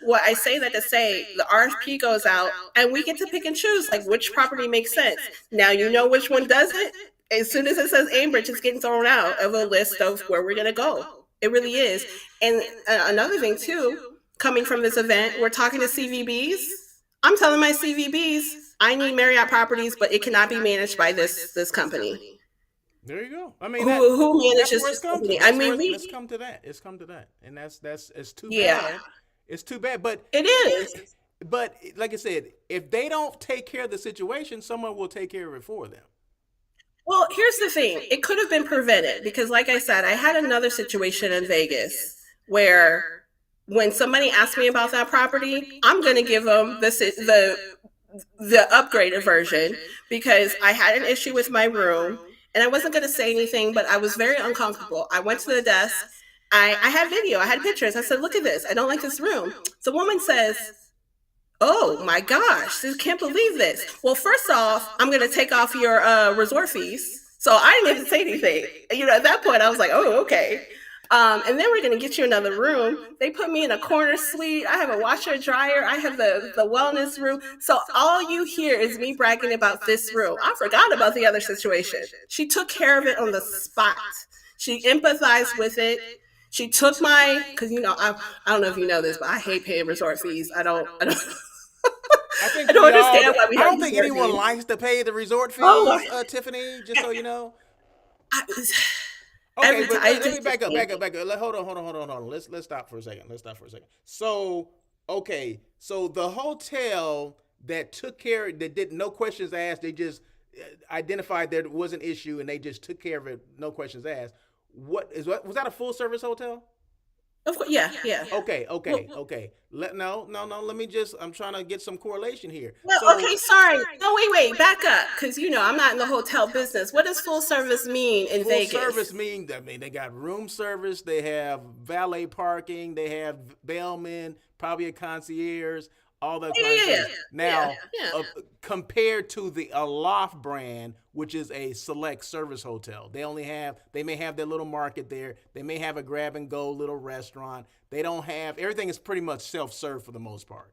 what I say that to say, the RFP goes out and we get to pick and choose like which property makes sense. Now you know which one doesn't. As soon as it says Ambridge, it's getting thrown out of a list of where we're going to go. It really is. And another thing too, coming from this event, we're talking to CVBs. I'm telling my CVBs, I need Marriott properties, but it cannot be managed by this company. There you go. I mean Who that's manages where it's this come to. company? I mean, Let's we come to that. It's come to that, and that's it's too yeah, bad. It's too bad. it is. But like I said, if they don't take care of the situation, someone will take care of it for them. Well, here's the thing. It could have been prevented because, like I said, I had another situation in Vegas where when somebody asked me about that property, I'm going to give them the upgraded version because I had an issue with my room and I wasn't going to say anything, but I was very uncomfortable. I went to the desk. I had video. I had pictures. I said, "Look at this. I don't like this room." The woman says, "Oh my gosh, I can't believe this." Well, first off, I'm going to take off your resort fees. So I didn't even say anything. You know, at that point, I was like, "Oh, okay." And then we're going to get you another room. They put me in a corner suite. I have a washer and dryer. I have the wellness room. So all you hear is me bragging about this room. I forgot about the other situation. She took care of it on the spot. She empathized with it. She took my, because you know, I don't know if you know this, but I hate paying resort fees. I don't. I think I don't we all. understand why we I have don't think resort anyone fees. likes to pay the resort Oh, fees, Tiffany. Just so you know. I, Okay, every but time I let me just back up. Hold on. Let's stop for a second. So, okay, so the hotel that took care, that did no questions asked, they just identified there was an issue and they just took care of it, no questions asked. What was that a full service hotel? of course, yeah, yeah. Okay. No. Let me just. I'm trying to get some correlation here. Well, So okay, sorry. No, wait, back up, because you know I'm not in the hotel business. What does full service mean in full Vegas? service means, I mean, they got room service, they have valet parking, they have bellmen, probably a concierge, all that kind of Yeah, things. yeah, Now, yeah. compared to the Aloft brand, which is a select service hotel, they may have their little market there, they may have a grab and go little restaurant. They don't have everything is pretty much self serve for the most part,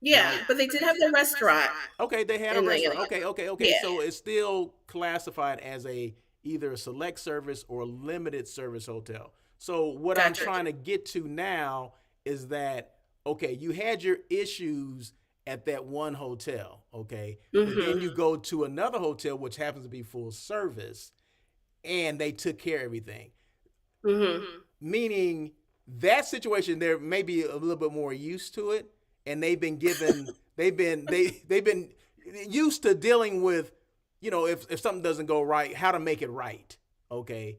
Yeah, right? but they did have the restaurant Okay, they had a in the restaurant. Okay. yeah. So it's still classified as a either a select service or a limited service hotel. So what I'm Gotcha. trying to get to now is that okay, you had your issues at that one hotel, okay? But then Mm-hmm. you go to another hotel which happens to be full service and they took care of everything. Mm-hmm. Meaning that situation they're maybe a little bit more used to it and they've been used to dealing with if something doesn't go right how to make it right, okay.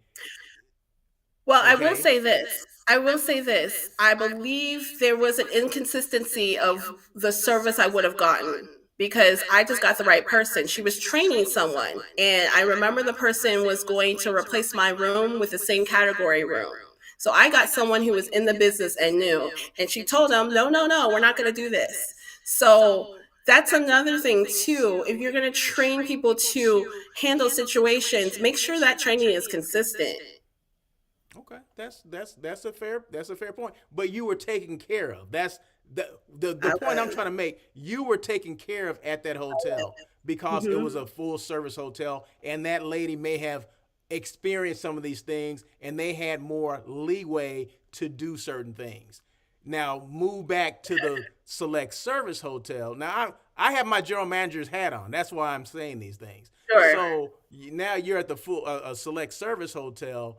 Well, I will Okay. say this. I will say this. I believe there was an inconsistency of the service I would have gotten because I just got the right person. She was training someone, and I remember the person was going to replace my room with the same category room. So I got someone who was in the business and knew, and she told them, "No, no, no, we're not going to do this." So that's another thing too. If you're going to train people to handle situations, make sure that training is consistent. Okay, that's a fair point. But you were taken care of. That's the I point I'm was. trying to make. You were taken care of at that hotel because it was Mm-hmm. a full service hotel, and that lady may have experienced some of these things, and they had more leeway to do certain things. Now move back to the select service hotel. Now I have my general manager's hat on. That's why I'm saying these things. Sure. So now you're at the full a select service hotel.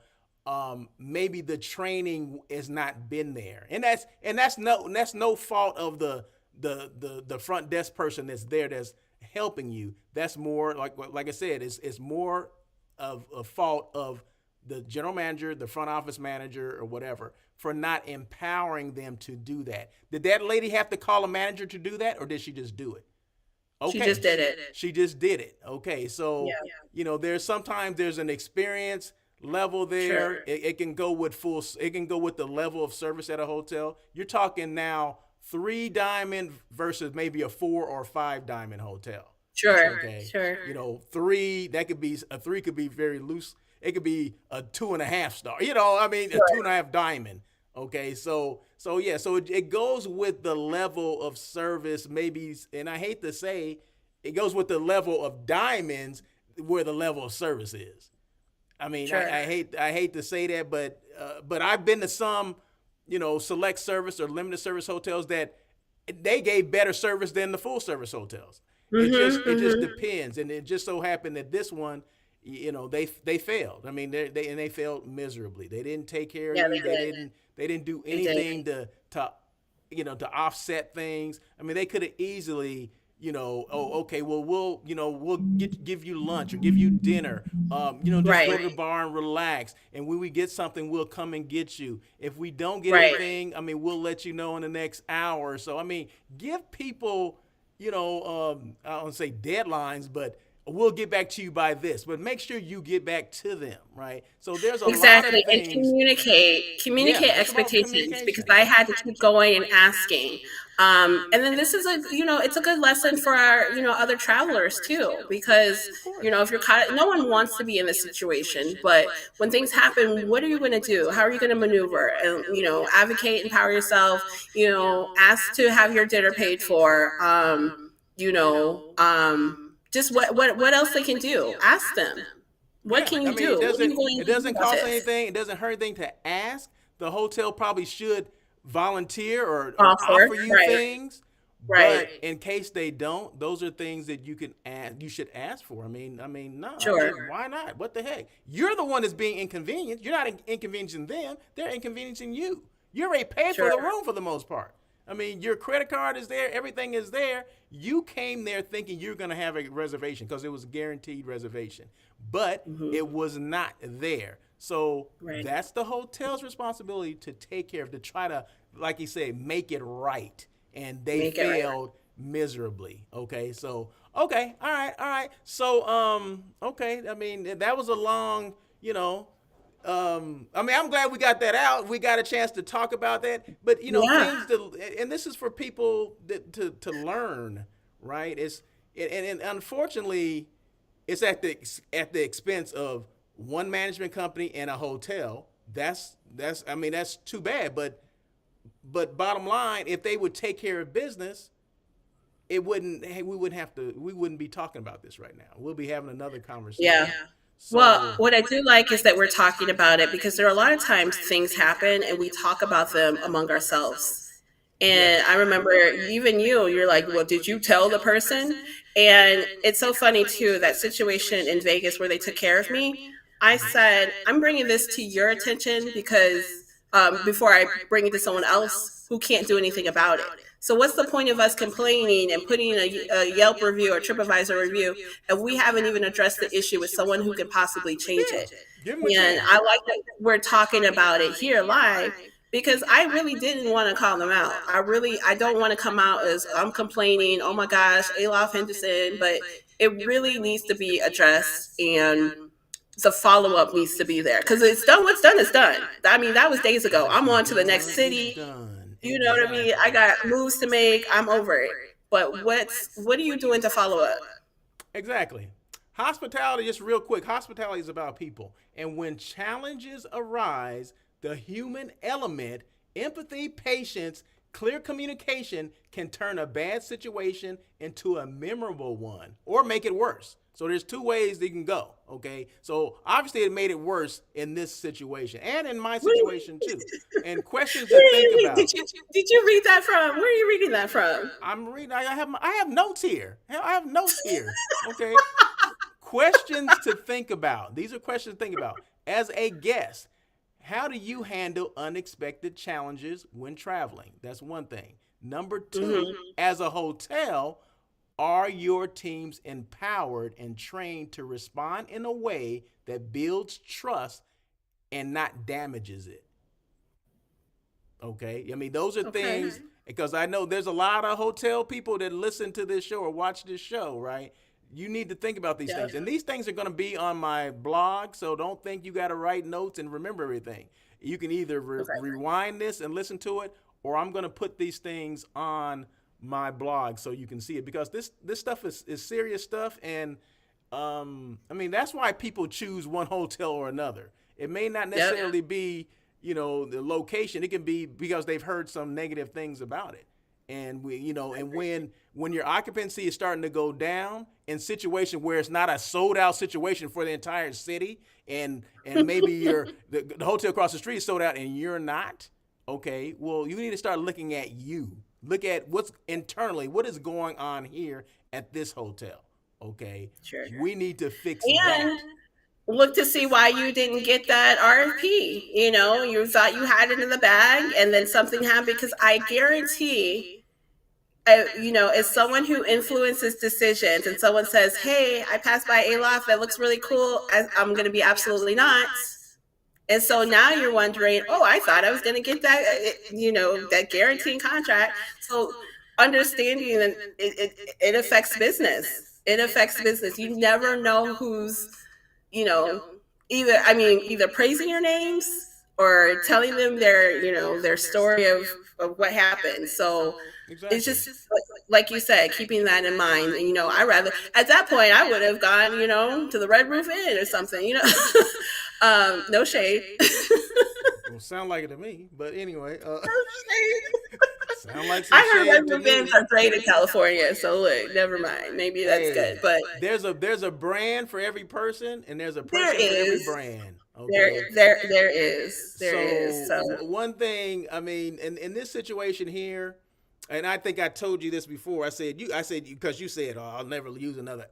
Maybe the training has not been there, and that's no fault of the front desk person that's there that's helping you. That's more like I said, it's more of a fault of the general manager, the front office manager, or whatever for not empowering them to do that. Did that lady have to call a manager to do that, or did she just do it? She Okay, just did it. she just did it. Okay, so Yeah, there's sometimes there's an experience level there. sure, It can go with it can go with the level of service at a hotel. You're talking now 3 diamond versus maybe a 4 or 5 diamond hotel. sure, Okay, sure. three, that could be a three, could be very loose. It could be a 2.5 star. I mean, a two Sure. and a half diamond. Okay, so yeah, so it goes with the level of service, maybe, and I hate to say, it goes with the level of diamonds where the level of service is. I mean, Sure. I hate to say that, but I've been to some, select service or limited service hotels that they gave better service than the full service hotels. It just Mm-hmm. depends, and it just so happened that this one, they failed. I mean, they failed miserably. They didn't take care of Yeah, you. they did. They didn't do They did. anything to offset things. I mean, they could have easily, oh, okay, well, we'll give you lunch or give you dinner. Just go Right. to the bar and relax. And when we get something, we'll come and get you. If we don't get Right. anything, I mean, we'll let you know in the next hour. So, I mean, give people, I don't say deadlines, but we'll get back to you by this. But make sure you get back to them, right? So there's a lot of Exactly. And things. communicate Yeah, it's about expectations, because communication. I had to keep going and asking. And then this is it's a good lesson for our, other travelers too, because, Of course. if you're caught, no one wants to be in this situation, but when things happen, what are you going to do? How are you going to maneuver? And, advocate, empower yourself, ask to have your dinner paid for, just what else they can do. Ask them. What Yeah, can I you mean, do? What are you going it to do doesn't about cost this? anything. It doesn't hurt anything to ask. The hotel probably should volunteer or Offer, offer you right, things, right, but in case they don't, those are things that you can ask. You should ask for. No. I sure, mean, why not? What the heck? You're the one that's being inconvenienced. You're not inconveniencing them. They're inconveniencing you. You already paid for sure. the room for the most part. I mean, your credit card is there. Everything is there. You came there thinking you're going to have a reservation because it was a guaranteed reservation, but Hmm. it was not there. So Right. that's the hotel's responsibility to take care of, to try to, like you said, make it right. And they Make it right. failed miserably. Okay, so okay, all right. So okay. I mean, that was a long, I'm glad we got that out. We got a chance to talk about that. But Yeah. things to, and this is for people to learn, right? And unfortunately, it's at the expense of one management company and a hotel. That's too bad. But bottom line, if they would take care of business, it wouldn't. Hey, we wouldn't be talking about this right now. We'll be having another conversation. Yeah. Well, So what I do like is that we're talking about it, because there are a lot of times things happen and we talk about them among ourselves. And I yes. remember even you're like, well, did you tell the person? And it's so funny too, that situation in Vegas where they took care of me. I said, I'm bringing this to your attention because before I bring it to someone else who can't do anything about it. So what's the point of us complaining and putting a Yelp review or TripAdvisor review if we haven't even addressed the issue with someone who can possibly change Yeah. it? Give them a And chance. I like that we're talking about it here live, because I really didn't want to call them out. I don't want to come out as I'm complaining, oh my gosh, Alof Henderson, but it really needs to be addressed, and the follow up needs to be there, because it's done. What's done is done. I mean, that was days ago. What's I'm on to the next done is city. done. You know what I mean? I Exactly. got moves to make. I'm over it. But what are you doing to follow up? Exactly. Hospitality, just real quick, hospitality is about people. And when challenges arise, the human element, empathy, patience, clear communication can turn a bad situation into a memorable one or make it worse. So there's two ways they can go. Okay. So obviously it made it worse in this situation and in my situation too. And questions to think about. Did you read that from? Where are you reading that from? I'm reading. I have notes here. I have notes here. Okay. Questions to think about. These are questions to think about. As a guest, how do you handle unexpected challenges when traveling? That's one thing. Number two, Hmm. as a hotel, are your teams empowered and trained to respond in a way that builds trust and not damages it? Okay. I mean, those are Okay. things. Because I know there's a lot of hotel people that listen to this show or watch this show, right? You need to think about these Yep. things. And these things are going to be on my blog, so don't think you got to write notes and remember everything. You can either Okay. rewind this and listen to it, or I'm going to put these things on my blog so you can see it, because this stuff is serious stuff. And I mean, that's why people choose one hotel or another. It may not Yep. necessarily be, the location. It can be because they've heard some negative things about it. And and when your occupancy is starting to go down in situation where it's not a sold out situation for the entire city, and maybe the hotel across the street is sold out and you're not, okay, well, you need to start looking at you. Look at what's internally, what is going on here at this hotel. Okay. Sure. We need to fix that. And look to see why you didn't get that RFP. You thought you had it in the bag, and then something happened. Because I guarantee, as someone who influences decisions, and someone says, "Hey, I passed by Aloft. That looks really cool," I'm going to be absolutely not. And so now you're wondering, oh, I thought I was going to get that, that guaranteeing contract. So understanding that it affects business. It affects business. You never know who's, either praising your names or telling them their story of what happened. So Exactly. it's just like you said, keeping that in mind. And, I rather, at that point, I would have gone, to the Red Roof Inn or something, no shade. Well, sound like it to me, but anyway, No shade. sound like some I heard shade Red to Roof me. Inns are great in California, so look, never mind. Maybe that's Hey, good, but there's a brand for every person, and there's a there person for every is, brand. there, Okay. there is. So One thing, I mean, in this situation here, and I think I told you this before. I said because you said, "Oh, I'll never use another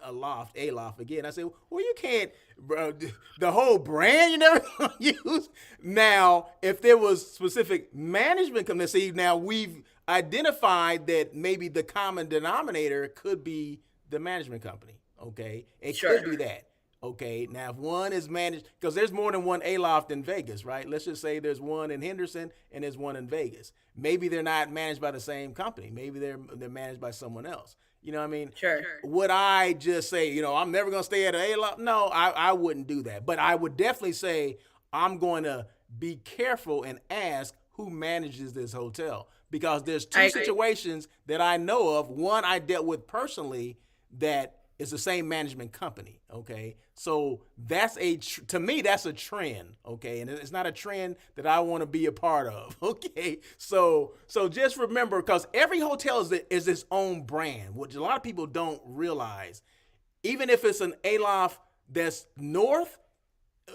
a loft again." I said, "Well, you can't, bro, the whole brand you never gonna use." Now, if there was specific management come to see, now we've identified that maybe the common denominator could be the management company. Okay, it sure, could be that. Okay, now if one is managed, because there's more than one Aloft in Vegas, right? Let's just say there's one in Henderson and there's one in Vegas. Maybe they're not managed by the same company. Maybe they're managed by someone else. You know what I mean? sure. Would I just say, I'm never going to stay at an Aloft? No, I wouldn't do that. But I would definitely say I'm going to be careful and ask who manages this hotel. Because there's I two agree. situations that I know of. One I dealt with personally that is the same management company. Okay, so that's to me that's a trend. Okay, and it's not a trend that I want to be a part of. Okay, so just remember, because every hotel is its own brand, which a lot of people don't realize. Even if it's an Aloft that's north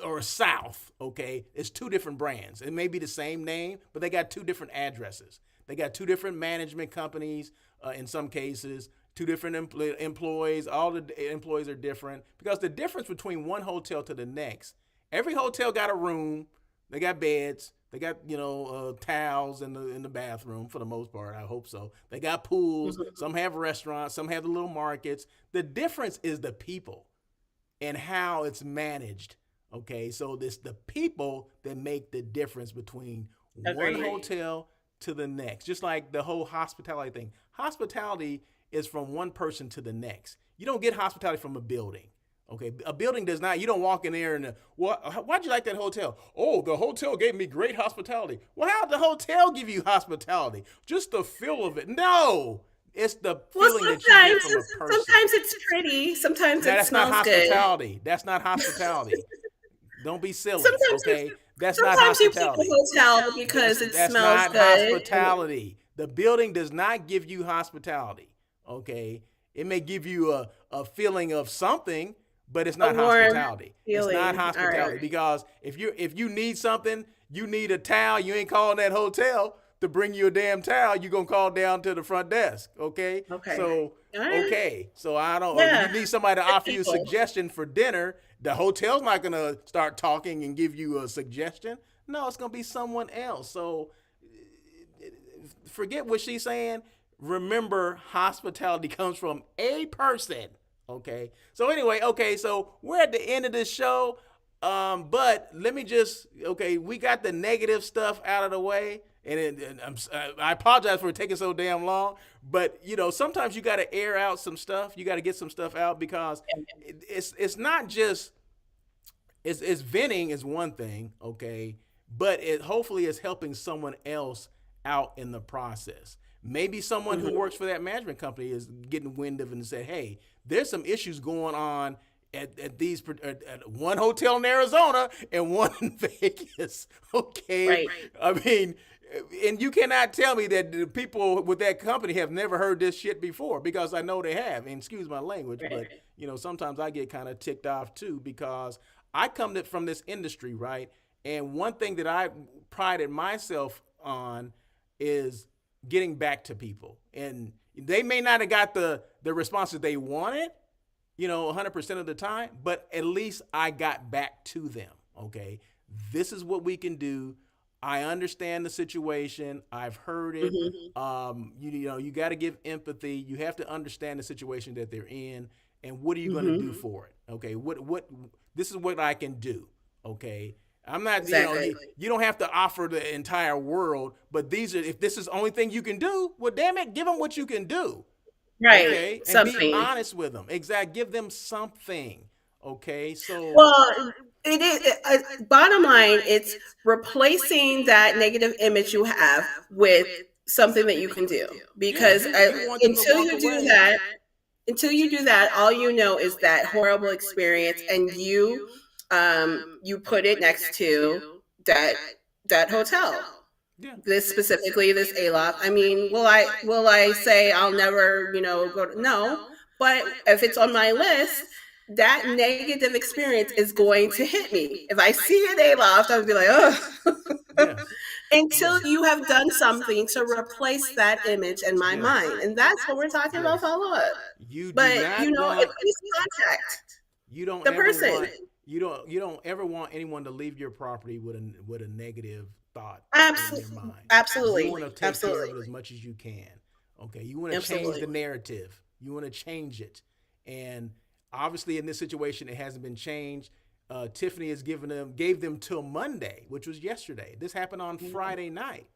or south, okay, it's two different brands. It may be the same name, but they got two different addresses. They got two different management companies in some cases, two different employees. All the employees are different, because the difference between one hotel to the next, every hotel got a room, they got beds, they got towels in the bathroom for the most part. I hope so. They got pools. Some have restaurants. Some have the little markets. The difference is the people and how it's managed. Okay, so it's the people that make the difference between one Agreed. hotel to the next. Just like the whole hospitality thing. Hospitality is from one person to the next. You don't get hospitality from a building. Okay, a building does not. You don't walk in there and why'd you like that hotel? Oh, the hotel gave me great hospitality. Well, how'd the hotel give you hospitality? Just the feel of it. No, it's the Well, feeling that you get from a person. sometimes it's pretty. Sometimes Now, it that's not smells good. hospitality. That's not hospitality. Don't be silly. Sometimes Okay, that's not sometimes you pick a hospitality. hotel because it That's smells not good. hospitality. The building does not give you hospitality. Okay, it may give you a feeling of something, but it's not A warm hospitality. It's feeling. not All hospitality, right. because if you need something, you need a towel. You ain't calling that hotel to bring you a damn towel. You gonna call down to the front desk. Okay. Okay. So All right. okay. So I don't. Yeah. You need somebody to Good offer you a people. suggestion for dinner. The hotel's not gonna start talking and give you a suggestion. No, it's gonna be someone else. So forget what she's saying. Remember, hospitality comes from a person. Okay. So anyway, okay. So we're at the end of this show. But let me just, okay, we got the negative stuff out of the way. I apologize for taking so damn long, but sometimes you got to air out some stuff. You got to get some stuff out because it's not just it's venting is one thing, okay, but it hopefully is helping someone else out in the process. Maybe someone who works for that management company is getting wind of it and said, "Hey, there's some issues going on at one hotel in Arizona and one in Vegas." Okay, Right. I mean, and you cannot tell me that the people with that company have never heard this shit before, because I know they have. And excuse my language, but Right. sometimes I get kind of ticked off too, because I come from this industry, right? And one thing that I prided myself on is getting back to people. And they may not have got the responses they wanted, 100% of the time, but at least I got back to them. Okay, this is what we can do. I understand the situation. I've heard it. You got to give empathy. You have to understand the situation that they're in, and what are you going to do for it? Okay, what this is what I can do. Okay, I'm not. Exactly. You don't have to offer the entire world, but if this is the only thing you can do, well, damn it, give them what you can do. Right. Okay, and be Something. honest with them. Exactly, give them something. Okay, so Well, it is. Bottom line, it's replacing that negative image you have with something that you can do. yeah, Because you want them to until walk you do away. that, all you know is that horrible experience, and you put it next to that hotel. Yeah, This specifically, this ALOF. I mean, will I say I'll never, go to, no, but if it's on my list, that negative experience is going to hit me. If I see an ALOF, I'll be like, oh. yes, Until yes, you have done something to replace that image in my yes, mind. And that's what we're talking about, yes. follow up. You do But, not at want. least contact You don't the ever person. want. You don't ever want anyone to leave your property with a negative thought in their Absolutely. mind. You Absolutely. want to take care of Absolutely. it as much as you can. Okay, you want to change Absolutely. the narrative. You want to change it, and obviously in this situation it hasn't been changed. Tiffany gave them till Monday, which was yesterday. This happened on Friday night.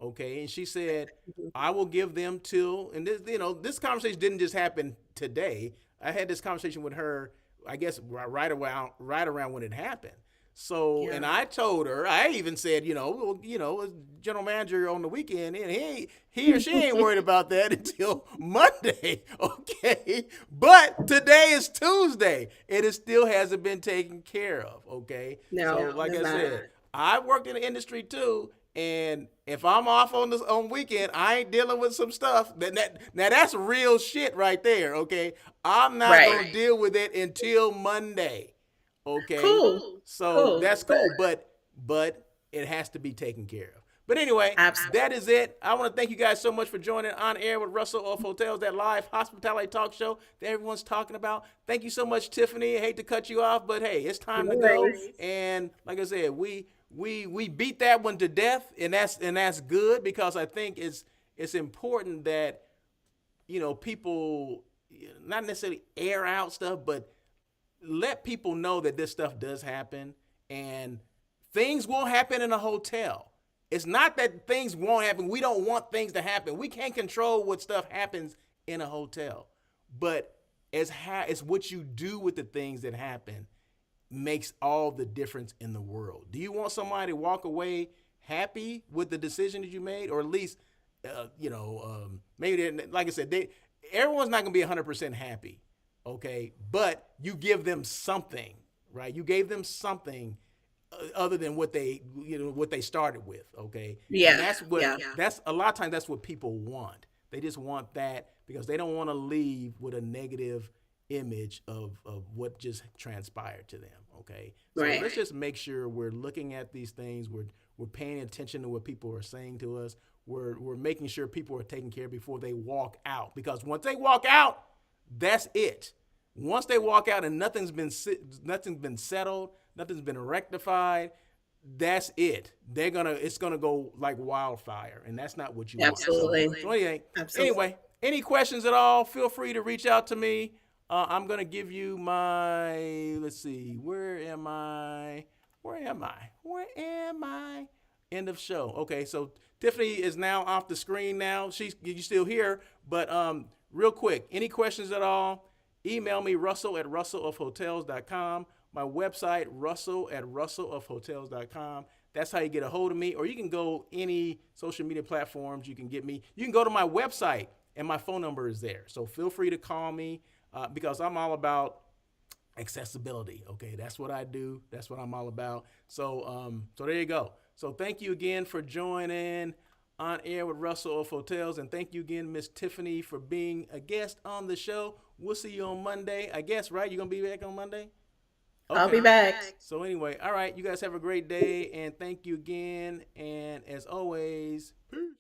Okay, and she said, "I will give them till." And this conversation didn't just happen today. I had this conversation with her, I guess, right around when it happened. So, Yeah. and I told her, I even said, as general manager on the weekend, and he or she ain't worried about that until Monday, okay? But today is Tuesday, and it still hasn't been taken care of, okay? So, No, like it's I not. said, I worked in the industry too, and if I'm off on weekend, I ain't dealing with some stuff. Now that's real shit right there, okay? I'm not Right. gonna deal with it until Monday. Okay, Cool. so Cool. that's cool, but it has to be taken care of. But anyway, Absolutely. that is it. I want to thank you guys so much for joining On Air with Russell of Hotels, that live hospitality talk show that everyone's talking about. Thank you so much, Tiffany. I hate to cut you off, but hey, it's time No to go. worries. And like I said, we beat that one to death, and that's good, because I think it's important that people not necessarily air out stuff, but let people know that this stuff does happen, and things won't happen in a hotel. It's not that things won't happen. We don't want things to happen. We can't control what stuff happens in a hotel. But it's what you do with the things that happen makes all the difference in the world. Do you want somebody to walk away happy with the decision that you made, or at least, maybe like I said, everyone's not going to be 100% happy, okay? But you give them something, right? You gave them something other than what they started with, okay? And Yeah. Yeah. that's a lot of times that's what people want. They just want that because they don't want to leave with a negative image of what just transpired to them, okay? So Right. let's just make sure we're looking at these things. We're paying attention to what people are saying to us. We're making sure people are taken care of before they walk out, because once they walk out, that's it. Once they walk out and nothing's been settled, nothing's been rectified, that's it. It's gonna go like wildfire, and that's not what you want. Absolutely. So anyway, Absolutely. any questions at all? Feel free to reach out to me. I'm gonna give you my. Let's see. Where am I? End of show. Okay, so Tiffany is now off the screen now. She's you still here, but real quick, any questions at all? Email me russell@russellofhotels.com. My website russell@russellofhotels.com. That's how you get a hold of me, or you can go any social media platforms. You can get me. You can go to my website, and my phone number is there. So feel free to call me because I'm all about accessibility. Okay, that's what I do. That's what I'm all about. So there you go. So thank you again for joining On Air with Russell of Hotels, and thank you again, Miss Tiffany, for being a guest on the show. We'll see you on Monday, I guess. Right? You're gonna be back on Monday. I'll be Okay. back. So anyway, all right. You guys have a great day, and thank you again. And as always, peace.